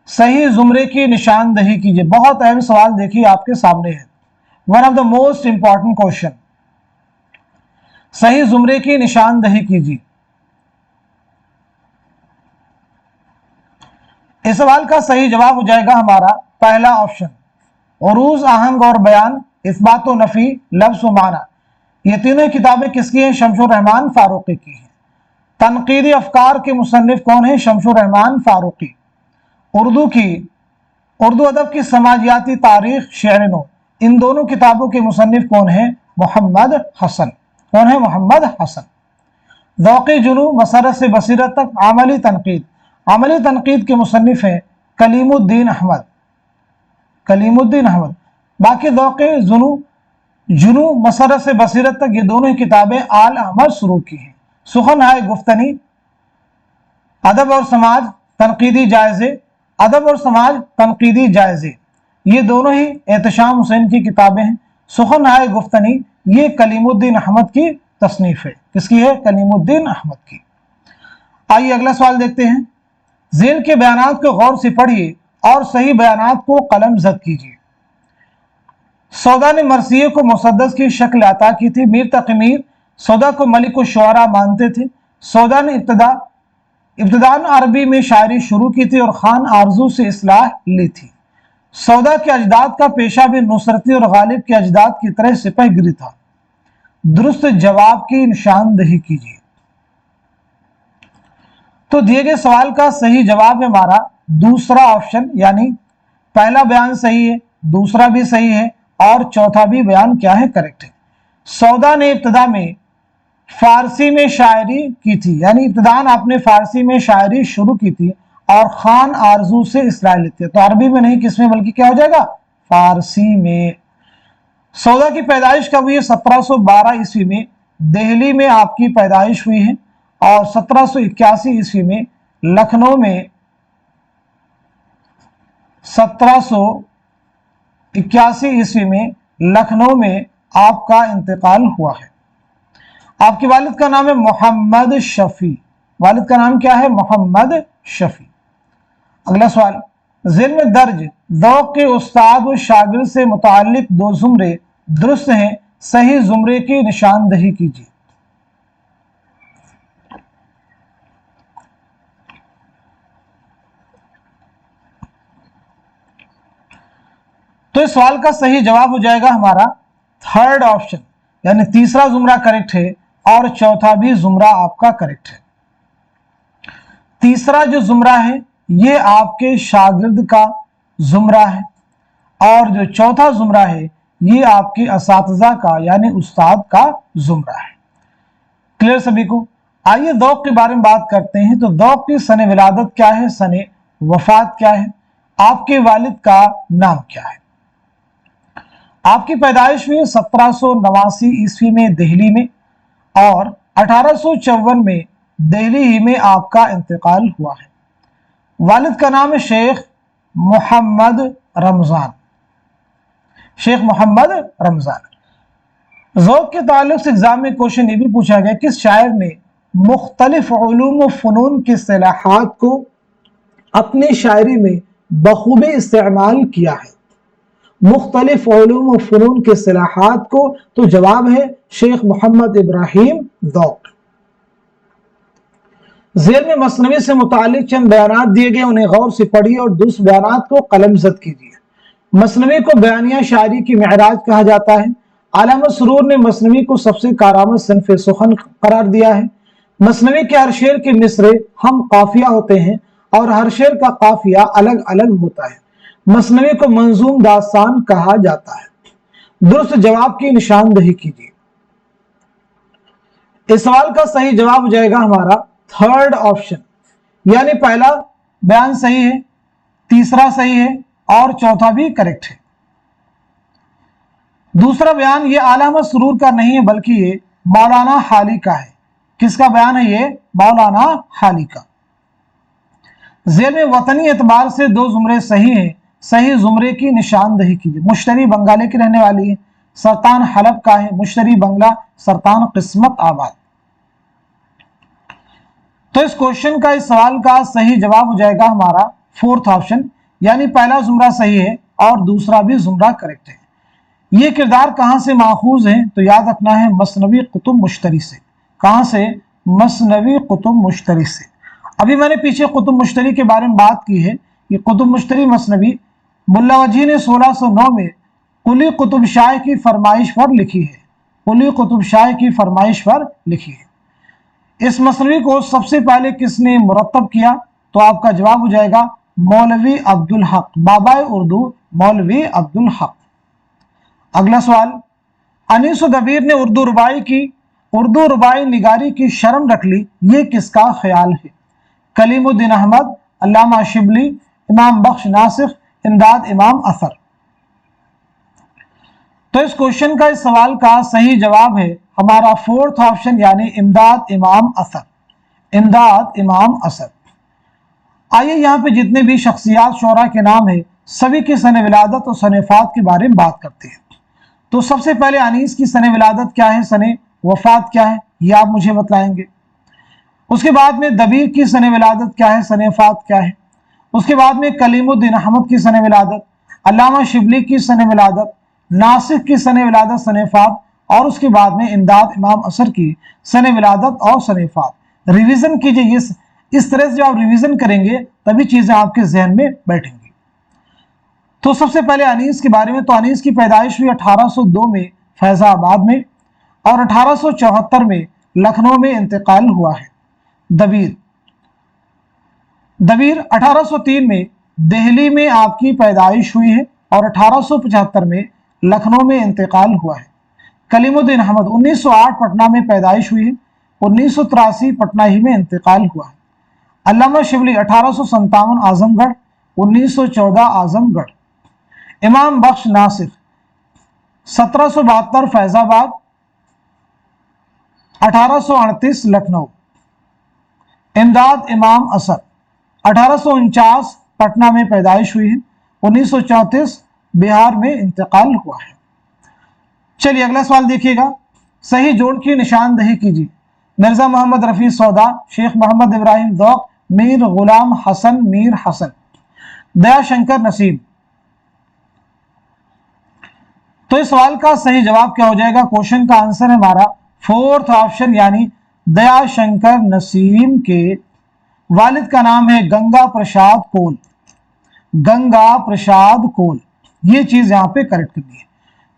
सही जुमरे की निशानदही कीजिए। बहुत अहम सवाल देखिए आपके सामने है, one of the most important question. सही जुमरे की निशानदही कीजिए। इस सवाल का सही जवाब हो जाएगा हमारा पहला ऑप्शन, उरूज, आहंग और बयान, इस्बात व नफी, लफ्ज़ व माना। ये तीनों किताबें किसकी हैं? शमसुर रहमान फारूकी की हैं। तनकीदी अफकार के मुसन्निफ कौन है? शमसुर रहमान फारूकी। उर्दू अदब की समाजियाती तारीख, शेर नो, इन दोनों किताबों के मुसन्निफ कौन है? मोहम्मद हसन। कौन है? मोहम्मद हसन। ज़ौक़ जुनू, मसरत से बसीरत तक, अमली तनकीद। अमली तनकीद के मुसन्निफ हैं कलीमुद्दीन अहमद। कलीमुद्दीन अहमद। बाकी ज़ौक़ जुनू, मसरत से बसीरत तक, ये दोनों ही किताबें आल अहमद सुरूर की हैं। सुखन है गुफ्तनी, अदब और समाज, तनकीदी जायज़े, अदब और समाज, तनकीदी जायज़े, ये दोनों ही एहतशाम हुसैन की किताबें हैं। सुखन है गुफ्तनी ये कलीमुद्दीन अहमद की तसनीफ है। किसकी है? कलीमुद्दीन अहमद की। आइए अगला सवाल देखते हैं। ज़ेल के बयानात को गौर से पढ़िए और सही बयानात को कलम जद कीजिए। सौदा ने मरसिये को मुसद्दस की शक्ल अता की थी। मीर तक़ी सौदा को मलिक शुअरा मानते थे। सौदा ने इब्तिदान अरबी में शायरी शुरू की थी और खान आरजू से इस्लाह ली थी। सौदा के अजदाद का पेशा भी नुसरती और गालिब के अजदाद की तरह सिपहगिरी था। दुरुस्त जवाब की निशानदही कीजिए। तो दिए गए सवाल का सही जवाब है हमारा दूसरा ऑप्शन, यानी पहला बयान सही है, दूसरा भी सही है और चौथा भी बयान क्या है? करेक्ट है। सौदा ने इब्तिदा में फारसी में शायरी की थी, यानी इब्तिदान आपने फारसी में शायरी शुरू की थी और खान आरजू से इस्लाह लेते हैं। तो अरबी में नहीं, किसमें, बल्कि क्या हो जाएगा? फारसी में। सौदा की पैदाइश कब हुई है? 1712 ईस्वी में दिल्ली में आपकी पैदाइश हुई है और 1781 ईस्वी में लखनऊ में 1781 ईस्वी में लखनऊ में आपका इंतकाल हुआ है। आपके वालिद का नाम है मोहम्मद शफी। वालिद का नाम क्या है? मोहम्मद शफी। अगला सवाल, ज़ेल में दर्ज ज़ौक़ के उस्ताद व शागिर्द से मुताल्लिक दो जुमरे दुरुस्त हैं, सही जुमरे की निशानदही कीजिए। तो इस सवाल का सही जवाब हो जाएगा हमारा थर्ड ऑप्शन, यानी तीसरा जुमरा करेक्ट है और चौथा भी जुमरा आपका करेक्ट है। तीसरा जो जुमरा है ये आपके शागिर्द का जुमरा है और जो चौथा जुमरा है ये आपके असातिज़ा का यानी उस्ताद का जुमरा है। क्लियर सभी को? आइए ज़ौक़ के बारे में बात करते हैं। तो ज़ौक़ की सने विलादत क्या है? सने वफात क्या है? आपके वालिद का नाम क्या है? आपकी पैदाइश हुई 1789 ईस्वी में दिल्ली में और 1854 में दिल्ली ही में आपका इंतकाल हुआ है। वालिद का नाम है शेख मोहम्मद रमज़ान। शेख मोहम्मद रमज़ान। ज़ौक़ के ताल्लुक़ से एग्जाम में क्वेश्चन ये भी पूछा गया, किस शायर ने मुख्तलिफ उलूम व फ़नून के इस्तिलाहात को अपनी शायरी में बखूबी इस्तेमाल किया है? मुख्तलिफ उलूम व फ़नून के इस्तिलाहात को, तो जवाब है शेख मोहम्मद इब्राहिम ज़ौक़। ज़ेल में मसनवी से मुतालिक चंद बयानात दिए गए, उन्हें गौर से पढ़िए और दूसरे बयानात को कलमज़द कीजिए। मसनवी को बयानिया शायरी की महराज कहा जाता है। अल्लामा सुरूर ने मसनवी को सबसे कारामद सनफ़ सुखन करार दिया है। मसनवी के हर शेर के मिसरे हम काफिया होते हैं और हर शेर का काफिया अलग अलग होता है। मसनवी को मंजूम दास्तान कहा जाता है। दुरुस्त जवाब की निशानदही कीजिए। इस सवाल का सही जवाब हो जाएगा हमारा थर्ड ऑप्शन, यानी पहला बयान सही है, तीसरा सही है और चौथा भी करेक्ट है। दूसरा बयान ये आला अहमद सुरूर का नहीं है बल्कि ये मौलाना हाली का है। किसका बयान है ये? मौलाना हाली का। जेल में वतनी एतबार से दो जुमरे सही हैं, सही जुमरे की निशानदही कीजिए। मुश्तरी बंगाली की रहने वाली है, सरतान हलब का है, मुश्तरी बंगला, सरतान किस्मत आबाद। तो इस क्वेश्चन का, इस सवाल का सही जवाब हो जाएगा हमारा फोर्थ ऑप्शन, यानी पहला जुमरा सही है और दूसरा भी जुमरा करेक्ट है। ये किरदार कहां से माखूज है? तो याद रखना है मसनवी कुतुब मुश्तरी से। कहां से? मसनवी कुतुब मुश्तरी से। अभी मैंने पीछे कुतुब मुश्तरी के बारे में बात की है। ये कुतुब मुश्तरी मसनवी मुल्ला वजी ने 1609 में कुली कुतुब शाह की फरमाइश पर लिखी है। कुली कुतुब शाह की फरमाइश पर लिखी है। इस मसनवी को सबसे पहले किसने मुरतब किया? तो आपका जवाब हो जाएगा मौलवी अब्दुल हक, बाबाए उर्दू मौलवी अब्दुल हक। अगला सवाल, अनीस दबीर ने उर्दू रुबाई निगारी की शर्म रख ली, ये किसका ख्याल है? कलीमुद्दीन अहमद, अल्लामा शिबली, इमाम बख्श नासिख, इमदाद इमाम असर। तो इस क्वेश्चन का, इस सवाल का सही जवाब है हमारा फोर्थ ऑप्शन, यानी इमदाद इमाम असर। इमदाद इमाम असर। आइए यहाँ पे जितने भी शख्सियात शोरा के नाम है सभी की सने विलादत और सने वफात के बारे में बात करते हैं। तो सबसे पहले अनीस की सने विलादत क्या है, सने वफात क्या है, ये आप मुझे बतलाएंगे। उसके बाद में दबीर की सने विलादत क्या है, सने वफात क्या है। उसके बाद में कलीमुद्दीन अहमद की सने विलादत, अल्लामा शिबली की सने विलादत, नासिख की सने विलादत, सने वफात, और उसके बाद में इमदाद इमाम असर की सने विलादत और सने वफात। रिवीजन कीजिए, इस तरह से जब आप रिवीजन करेंगे तभी चीजें आपके जहन में बैठेंगी। तो सबसे पहले अनीस के बारे में, तो अनीस की पैदाइश हुई 1802 में फैजाबाद में और 1874 में लखनऊ में इंतकाल हुआ है। दबीर 1803 में दिल्ली में आपकी पैदाइश हुई है और 1875 में लखनऊ में इंतकाल हुआ है। कलीमुद्दीन अहमद 1908 पटना में पैदाइश हुई है, 1983 पटना ही में इंतकाल हुआ है। अल्लामा शिबली 1857 आजमगढ़, 1914 आजमगढ़। इमाम बख्श नासिर 1772 फैजाबाद, 1838 लखनऊ। इमदाद इमाम असर 1849 पटना में पैदाइश हुई है, 1934 बिहार में इंतकाल हुआ है। चलिए अगला सवाल देखिएगा, सही जोड़ की निशानदही कीजिए। मिर्जा मोहम्मद रफी सौदा, शेख मोहम्मद इब्राहिम ज़ौक़, मीर गुलाम हसन, मीर हसन, दया शंकर नसीम। तो इस सवाल का सही जवाब क्या हो जाएगा? क्वेश्चन का आंसर है हमारा फोर्थ ऑप्शन, यानी दया शंकर नसीम के वालिद का नाम है गंगा प्रसाद कोल। गंगा प्रसाद कोल, ये चीज यहां पे करेक्ट करनी है।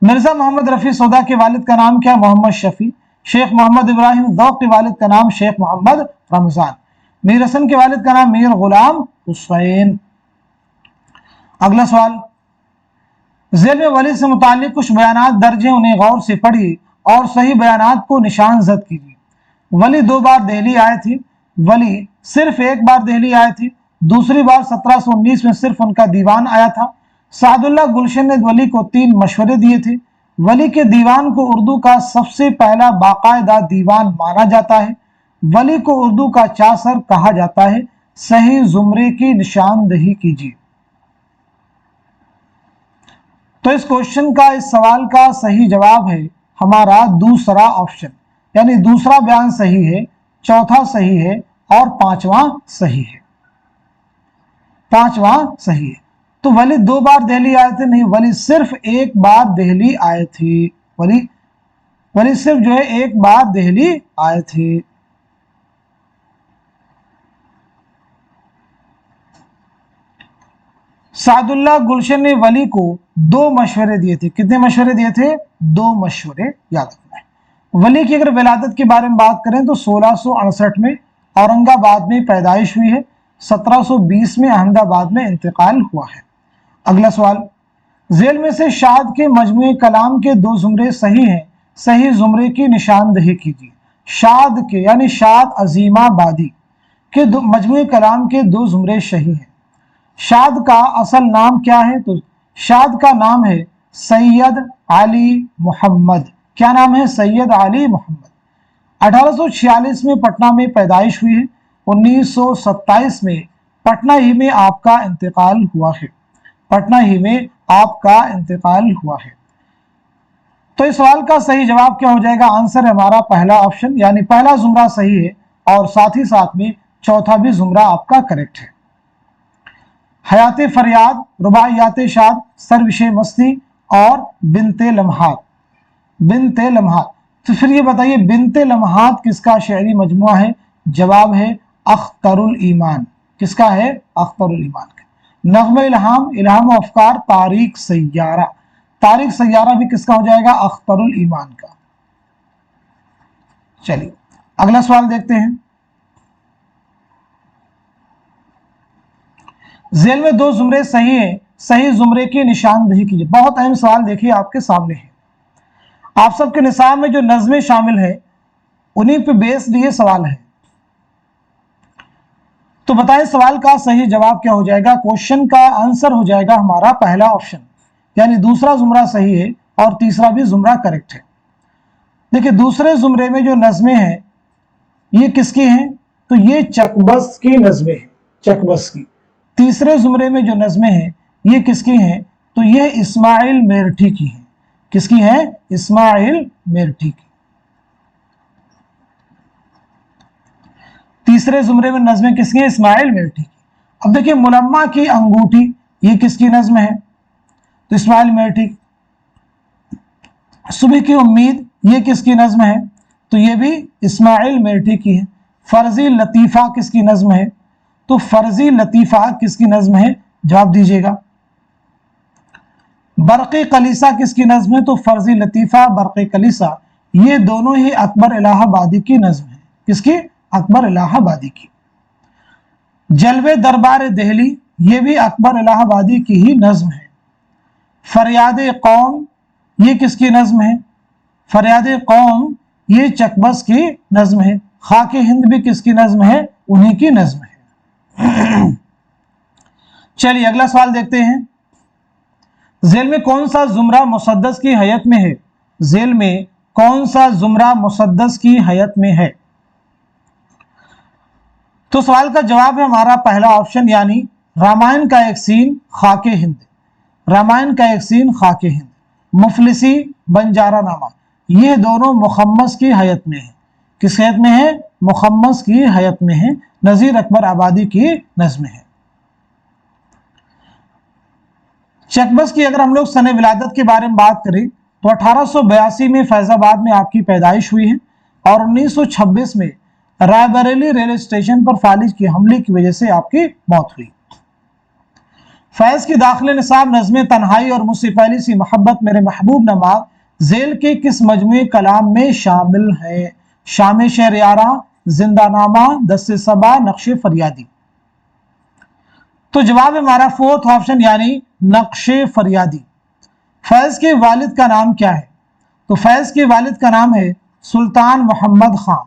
मिर्जा मोहम्मद रफी सौदा के वालिद का नाम क्या? मोहम्मद शफी। शेख मोहम्मद इब्राहिम ज़ौक़ के वालिद का नाम शेख मोहम्मद रमजान। मीर हसन के वालिद का नाम मीर गुलाम हुसैन। अगला सवाल, ज़ेल में वली से मुताल्लिक कुछ बयानात दर्ज हैं, उन्हें गौर से पढ़िए और सही बयानात को निशान जद कीजिए। वली 2 बार दिल्ली आए थे, वली सिर्फ 1 बार दिल्ली आए थे, दूसरी बार 1719 में सिर्फ उनका दीवान आया था। सादुल्लाह गुलशन ने वली को 3 मशवरे दिए थे। वली के दीवान को उर्दू का सबसे पहला बाकायदा दीवान माना जाता है। वली को उर्दू का चासर कहा जाता है। सही जुमरे की निशानदही कीजिए। तो इस क्वेश्चन का, इस सवाल का सही जवाब है हमारा दूसरा ऑप्शन, यानी दूसरा बयान सही है, चौथा सही है और पांचवा सही है। पांचवा सही है। तो वली 2 बार दिल्ली आए थे, नहीं, वली सिर्फ 1 बार दिल्ली आए थे। वली सिर्फ जो है 1 बार दिल्ली आए थे। सादुल्लाह गुलशन ने वली को 2 मशवरे दिए थे। कितने मशवरे दिए थे? 2 मशवरे, याद रखना है। वली की अगर विलादत के बारे में बात करें तो 1668 में औरंगाबाद में पैदाइश हुई है, 1720 में अहमदाबाद में इंतकाल हुआ है। अगला सवाल, जेल में से शाद के मजमूए कलाम के 2 जुमरे सही हैं, सही जुमरे की निशानदही कीजिए। शाद के, यानी शाद अजीमाबादी के मजमूए कलाम के 2 जुमरे सही हैं। शाद का असल नाम क्या है? तो शाद का नाम है सैयद अली मोहम्मद। क्या नाम है? सैयद अली मोहम्मद। 1846 में पटना में पैदाइश हुई है। 1927 में पटना ही में आपका इंतकाल हुआ है। पटना ही में आपका इंतकाल हुआ है। तो इस सवाल का सही जवाब क्या हो जाएगा? आंसर है हमारा पहला ऑप्शन, यानी पहला जुमरा सही है और साथ ही साथ में चौथा भी जुमरा आपका करेक्ट है। हयात फरियाद, रुबाइयात शाद, सर विषय मस्ती और बिनते लम्हात। बिनते लम्हात, तो फिर ये बताइए बिनते लम्हात किसका शेरी मजमुआ है? जवाब है अख्तरुल ईमान। किसका है? अख्तरुल ईमान का। नग़्म इल्हाम, इल्हाम अफकार, तारीख सैयारा। तारीख सैयारा भी किसका हो जाएगा? अख्तरुल ईमान का। चलिए अगला सवाल देखते हैं। जेल में दो जुमरे सही है, सही जुमरे की निशानदेही कीजिए। बहुत अहम सवाल देखिए आपके सामने है। आप सबके निसाब में जो नज़में शामिल है उन्हीं पे बेस्ड ये सवाल है। तो बताएं सवाल का सही जवाब क्या हो जाएगा? क्वेश्चन का आंसर हो जाएगा हमारा पहला ऑप्शन, यानी दूसरा जुमरा सही है और तीसरा भी जुमरा करेक्ट है। देखिए दूसरे जुमरे में जो नज़में हैं ये किसकी हैं? तो ये चकबस की नज़में हैं, चकबस की। तीसरे जुमरे में जो नज़में हैं ये किसकी हैं? तो ये इस्माइल मेरठी की हैं। किसकी हैं? इस्माइल मेरठी की। तीसरे जुमरे में नज़में किसकी हैं? इस्माइल मेरठी की। अब देखिए मुलम्मा की अंगूठी, ये किसकी नज़्म है? तो इस्माइल मेरठी। सुबह की उम्मीद, ये किसकी नज़्म है? तो ये भी इस्माइल मेरठी की है। फर्जी लतीफ़ा किसकी नज़्म है? तो फर्जी लतीफ़ा किसकी नज़्म है? जवाब दीजिएगा। बरक़े कलीसा किसकी नज़्म है? तो फर्जी लतीफ़ा, बरक़े कलीसा, ये दोनों ही अकबर इलाहाबादी की नज़्म है। किसकी? अकबर इलाहाबादी की। जलवे दरबार दहली, ये भी अकबर इलाहाबादी की ही नज़्म है। फरियाद कौम, ये किसकी नज़्म है? फरियाद कौम ये चकबस की नज़्म है। खाके हिंद भी किसकी नज़्म है? उन्हीं की नज़्म है। चलिए अगला सवाल देखते हैं। जेल में कौन सा जुमरा मुसद्दस की हयत में है? जेल में कौन सा जुमरा मुसद्दस की हयत में है? तो सवाल का जवाब है हमारा पहला ऑप्शन, यानी रामायण का एक सीन खाके हिंद। रामायण का एक सीन खाके हिंद, मुफलिसी, बंजारा नामा, ये दोनों मुखम्मस की हयत में है। किस हयत में है? मुखम्मस की हयत में है। नज़ीर अकबर आबादी की नज़्म है। चकबस की अगर हम लोग सने विलादत के बारे में बात करें तो 1882 में फैजाबाद में आपकी पैदाइश हुई है और 1926 में रायबरेली रेलवे स्टेशन पर फालिज के हमले की वजह से आपकी मौत हुई। फैज की दाखिल निसाब नज़्म तन्हाई और मुझसे पहली सी मोहब्बत मेरे महबूब नमा जेल के किस मजमूए कलाम में शामिल है? शाम शहर यारा, जिंदानामा, दस्ते सबा, नक्शे फरियादी। तो जवाब है हमारा फोर्थ ऑप्शन, यानी नक्शे फरियादी। फैज के वालिद का नाम क्या है? तो फैज के वालिद का नाम है सुल्तान मोहम्मद खान।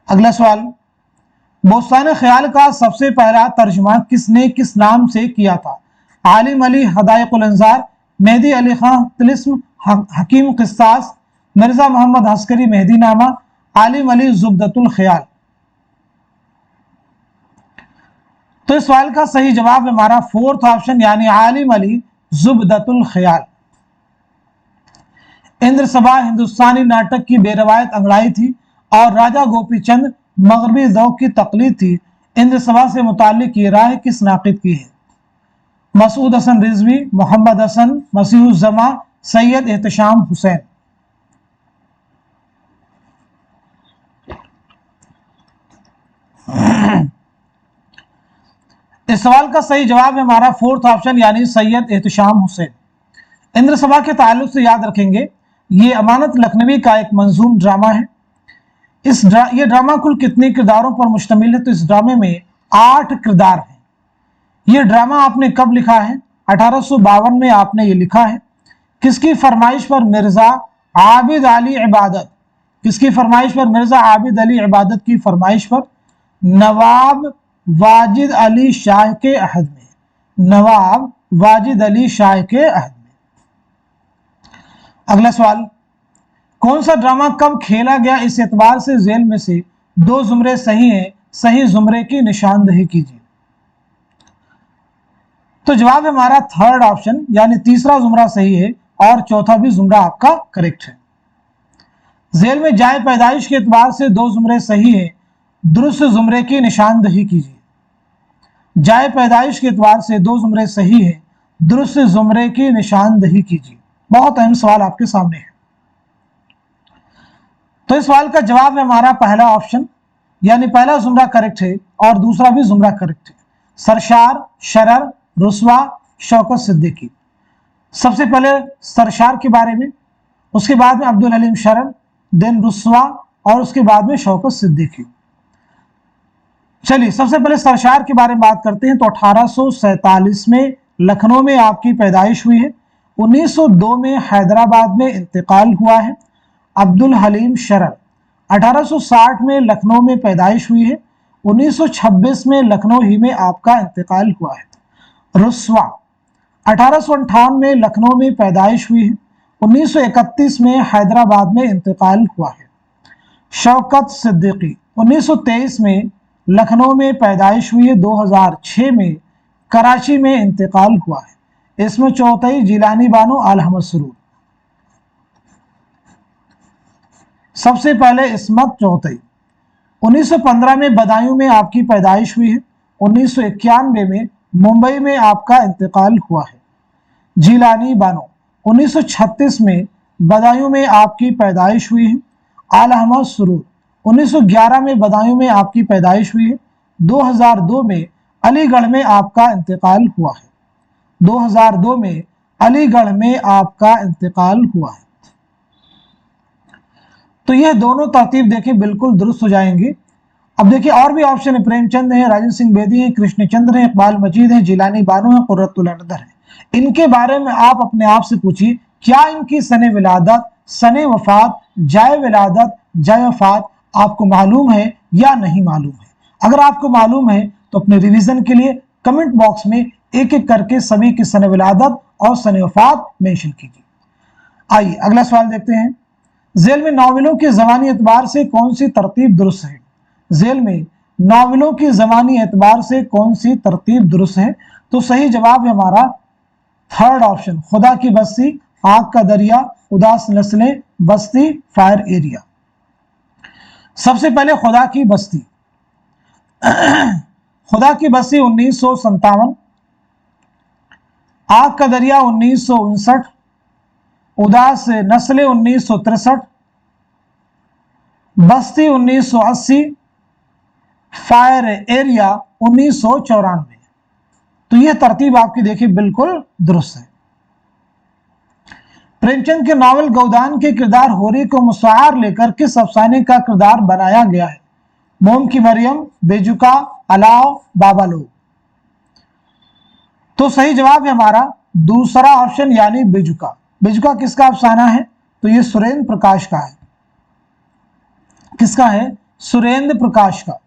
अगला सवाल, बोस्तान ख्याल का सबसे पहला तर्जुमा किसने किस नाम से किया था? आलिम अली हदायकुल अंजार, मेहदी अली खां तिलिस्म, हकीम किस्सास, मिर्जा मोहम्मद हस्करी मेहदी नामा, आलिम अली जुब्दतुल ख्याल। तो इस सवाल का सही जवाब है हमारा फोर्थ ऑप्शन, यानी आलिम अली जुब्दतुल ख्याल। इंद्र सभा हिंदुस्तानी नाटक की बेरवायत अंगड़ाई थी और राजा गोपीचंद मगरबी ज़ौक़ की तकलीद थी। इंद्र सभा से मुताल्लिक ये राय किस नाक़िद की है? मसूद हसन रिजवी, मोहम्मद हसन, मसीहुज़्ज़मा, सैयद एहतशाम हुसैन। इस सवाल का सही जवाब है हमारा फोर्थ ऑप्शन, यानी सैयद एहतशाम हुसैन। इंद्र सभा के ताल्लुक से याद रखेंगे ये अमानत लखनवी का एक मंजूम ड्रामा है। ये ड्रामा कुल कितने किरदारों पर मुश्तमिल है? तो इस ड्रामे में 8 किरदार हैं। ये ड्रामा आपने कब लिखा है? 1852 में आपने ये लिखा है। किसकी फरमाइश पर? मिर्जा आबिद अली इबादत। किसकी फरमाइश पर? मिर्जा आबिद अली इबादत की फरमाइश पर। नवाब वाजिद अली शाह के अहद में, नवाब वाजिद अली शाह के अहद में। अगला सवाल, कौन सा ड्रामा कब खेला गया, इस एतबार से जेल में से दो जुमरे सही हैं, सही जुमरे की निशानदही कीजिए। तो जवाब हमारा थर्ड ऑप्शन यानी तीसरा जुमरा सही है और चौथा भी जुमरा आपका करेक्ट है। जेल में जाए पैदाइश के एतबार से दो जुमरे सही है, दुरुस्त जुमरे की निशानदही कीजिए। जाए पैदाइश के एतबार से दो जुमरे सही है, दुरुस्त जुमरे की निशानदही कीजिए। बहुत अहम सवाल आपके सामने है। तो इस सवाल का जवाब है हमारा पहला ऑप्शन यानी पहला जुमरा करेक्ट है और दूसरा भी जुमरा करेक्ट है। सरशार, शरर, रुस्वा, शौकत सिद्दीकी। सबसे पहले सरशार के बारे में, उसके बाद में अब्दुल हलीम शरर, देन रुस्वा और उसके बाद में शौकत सिद्दीकी। चलिए सबसे पहले सरशार के बारे में बात करते हैं। तो 1847 में लखनऊ में आपकी पैदाइश हुई है। 1902 में हैदराबाद में इंतकाल हुआ है। अब्दुल हलीम शरर 1860 में लखनऊ में पैदाइश हुई है। 1926 में लखनऊ ही में आपका इंतकाल हुआ है। रुस्वा 1858 में लखनऊ में पैदाइश हुई है। 1931 में हैदराबाद में इंतकाल हुआ है। शौकत सिद्दीकी 1923 में लखनऊ में पैदाइश हुई है। 2006 में कराची में इंतकाल हुआ है। इसमें चौथई जिलानी बानो आल अहमद सुरूर। सबसे पहले इस्मत चौथई 1915 में बदायूं में आपकी पैदाइश हुई है। 1991 में मुंबई में आपका इंतकाल हुआ है। जिलानी बानो 1936 में बदायूं में आपकी पैदाइश हुई है। आल अहमद सुरूर 1911 में बदायूं में आपकी पैदाइश हुई है। 2002 में अलीगढ़ में आपका इंतकाल हुआ है। 2002 में अलीगढ़ में आपका इंतकाल हुआ है। तो यह दोनों तरतीब देखिए बिल्कुल दुरुस्त हो जाएंगी। अब देखिए और भी ऑप्शन है, प्रेमचंद है, राजेंद्र सिंह बेदी है, कृष्णचंद्र है, इकबाल मजीद है, जिलानी बानो है, कुर्रतुल अनदर है। इनके बारे में आप अपने आप से पूछिए क्या इनकी सने विलादत, सने वफात, जाए विलादत, जाए वफात आपको मालूम है या नहीं मालूम है। अगर आपको मालूम है तो अपने रिवीजन के लिए कमेंट बॉक्स में एक एक करके सभी की सने विलादत और सने वफात मेंशन कीजिए। आइए अगला सवाल देखते हैं। जेल में नावलों के ज़मानी एतबार से कौन सी तरतीब दुरुस्त है। जेल में नावलों की ज़मानी एतबार से कौन सी तरतीब दुरुस्त है। तो सही जवाब है हमारा थर्ड ऑप्शन, खुदा की बस्ती, आग का दरिया, उदास नस्लें, बस्ती, फायर एरिया। सबसे पहले खुदा की बस्ती। खुदा की बस्ती 1957, आग का दरिया 1959, उदास नस्लें 1963, बस्ती 1980, फायर एरिया 1994। तो यह तरतीब आपकी देखिए बिल्कुल दुरुस्त है। प्रेमचंद के नावल गौदान के किरदार होरी को मुसआर लेकर किस अफसाने का किरदार बनाया गया है। मोम की मरियम, बेजुका, अलाव, बाबा लोग। तो सही जवाब है हमारा दूसरा ऑप्शन यानी बेजुका। बेजुका किसका अफसाना है। तो ये सुरेंद्र प्रकाश का है। किसका है, सुरेंद्र प्रकाश का।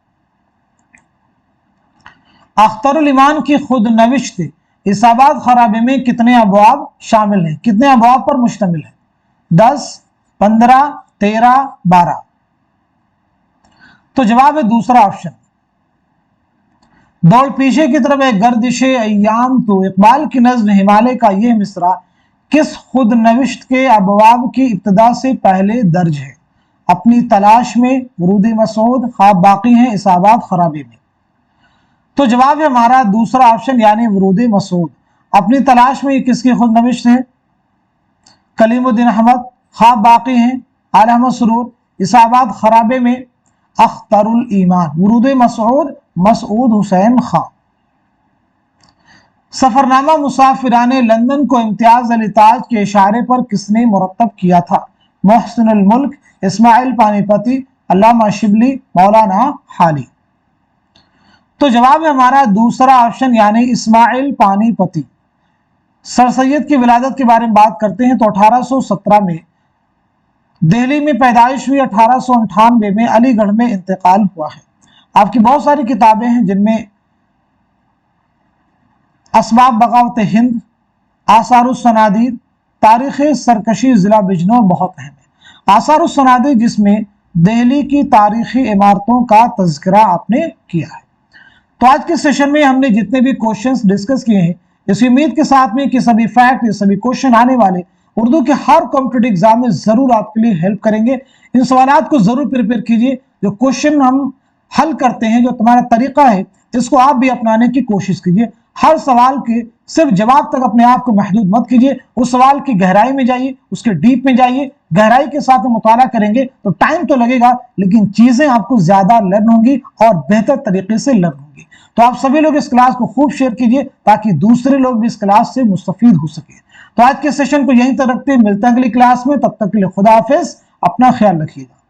अख्तरुल ईमान की खुद नविश्त इसाबात खराबे में कितने अबवाब शामिल हैं, कितने अबवाब पर मुश्तमिल है। 10, 15, 13, 12। तो जवाब है दूसरा ऑप्शन। दौड़ पीछे की तरफ एक गर्दिशे अय्याम तो इकबाल की नज़्म हिमालय का यह मिसरा किस खुद नविश्त के अबवाब की इब्तिदा से पहले दर्ज है। अपनी तलाश में, वरूद मसूद, ख्वाब बाकी हैं, इसाबात खराबे में। तो जवाब है हमारा दूसरा ऑप्शन यानी वरूद मसूद। अपनी तलाश में ये किसकी खुद नविश्त है। कलीमुद्दीन अहमद, ख्वाब बाकी हैं, आल अहमद सुरूर, इसाबात खराबे में अख्तरुल ईमान, वरूद मसूद, मसूद हुसैन खां। सफरनामा मुसाफिराने लंदन को इम्तियाज अली ताज के इशारे पर किसने मुरतब किया था। मोहसिनुल मुल्क, इस्माइल पानीपति, अल्लामा शिबली, मौलाना हाली। तो जवाब है हमारा दूसरा ऑप्शन यानी इस्माइल पानीपति। सर सैयद की विलादत के बारे में बात करते हैं तो 1817 में दिल्ली में पैदाइश हुई। 1898 में अलीगढ़ में इंतकाल हुआ है। आपकी बहुत सारी किताबें हैं जिनमें اسباب بغاوت ہند، آثار الصنادید، تاریخ سرکشی ضلع بجنور بہت اہم ہے۔ آثار الصنادید جس میں دہلی کی تاریخی عمارتوں کا تذکرہ آپ نے کیا ہے۔ تو آج کے سیشن میں ہم نے جتنے بھی کوشچنز ڈسکس کیے ہیں، اس امید کے ساتھ میں کہ سبھی فیکٹ، یہ سبھی کوشچن آنے والے اردو کے ہر کمپٹیٹیو ایگزام میں ضرور آپ کے لیے ہیلپ کریں گے۔ ان سوالات کو ضرور پریپیئر کیجئے، جو کوشچن ہم حل کرتے ہیں، جو تمہارا طریقہ ہے، اس کو آپ بھی اپنانے کی کوشش کیجئے۔ ہر سوال کے صرف جواب تک اپنے آپ کو محدود مت کیجئے، اس سوال کی گہرائی میں جائیے، اس کے ڈیپ میں جائیے۔ گہرائی کے ساتھ مطالعہ کریں گے تو ٹائم تو لگے گا، لیکن چیزیں آپ کو زیادہ لرن ہوں گی اور بہتر طریقے سے لرن ہوں گی۔ تو آپ سبھی لوگ اس کلاس کو خوب شیئر کیجئے تاکہ دوسرے لوگ بھی اس کلاس سے مستفید ہو سکے۔ تو آج کے سیشن کو یہیں تک رکھتے ہیں، ملتے ہیں اگلی کلاس میں، تب تک کے لیے خدا حافظ، اپنا خیال رکھیے گا۔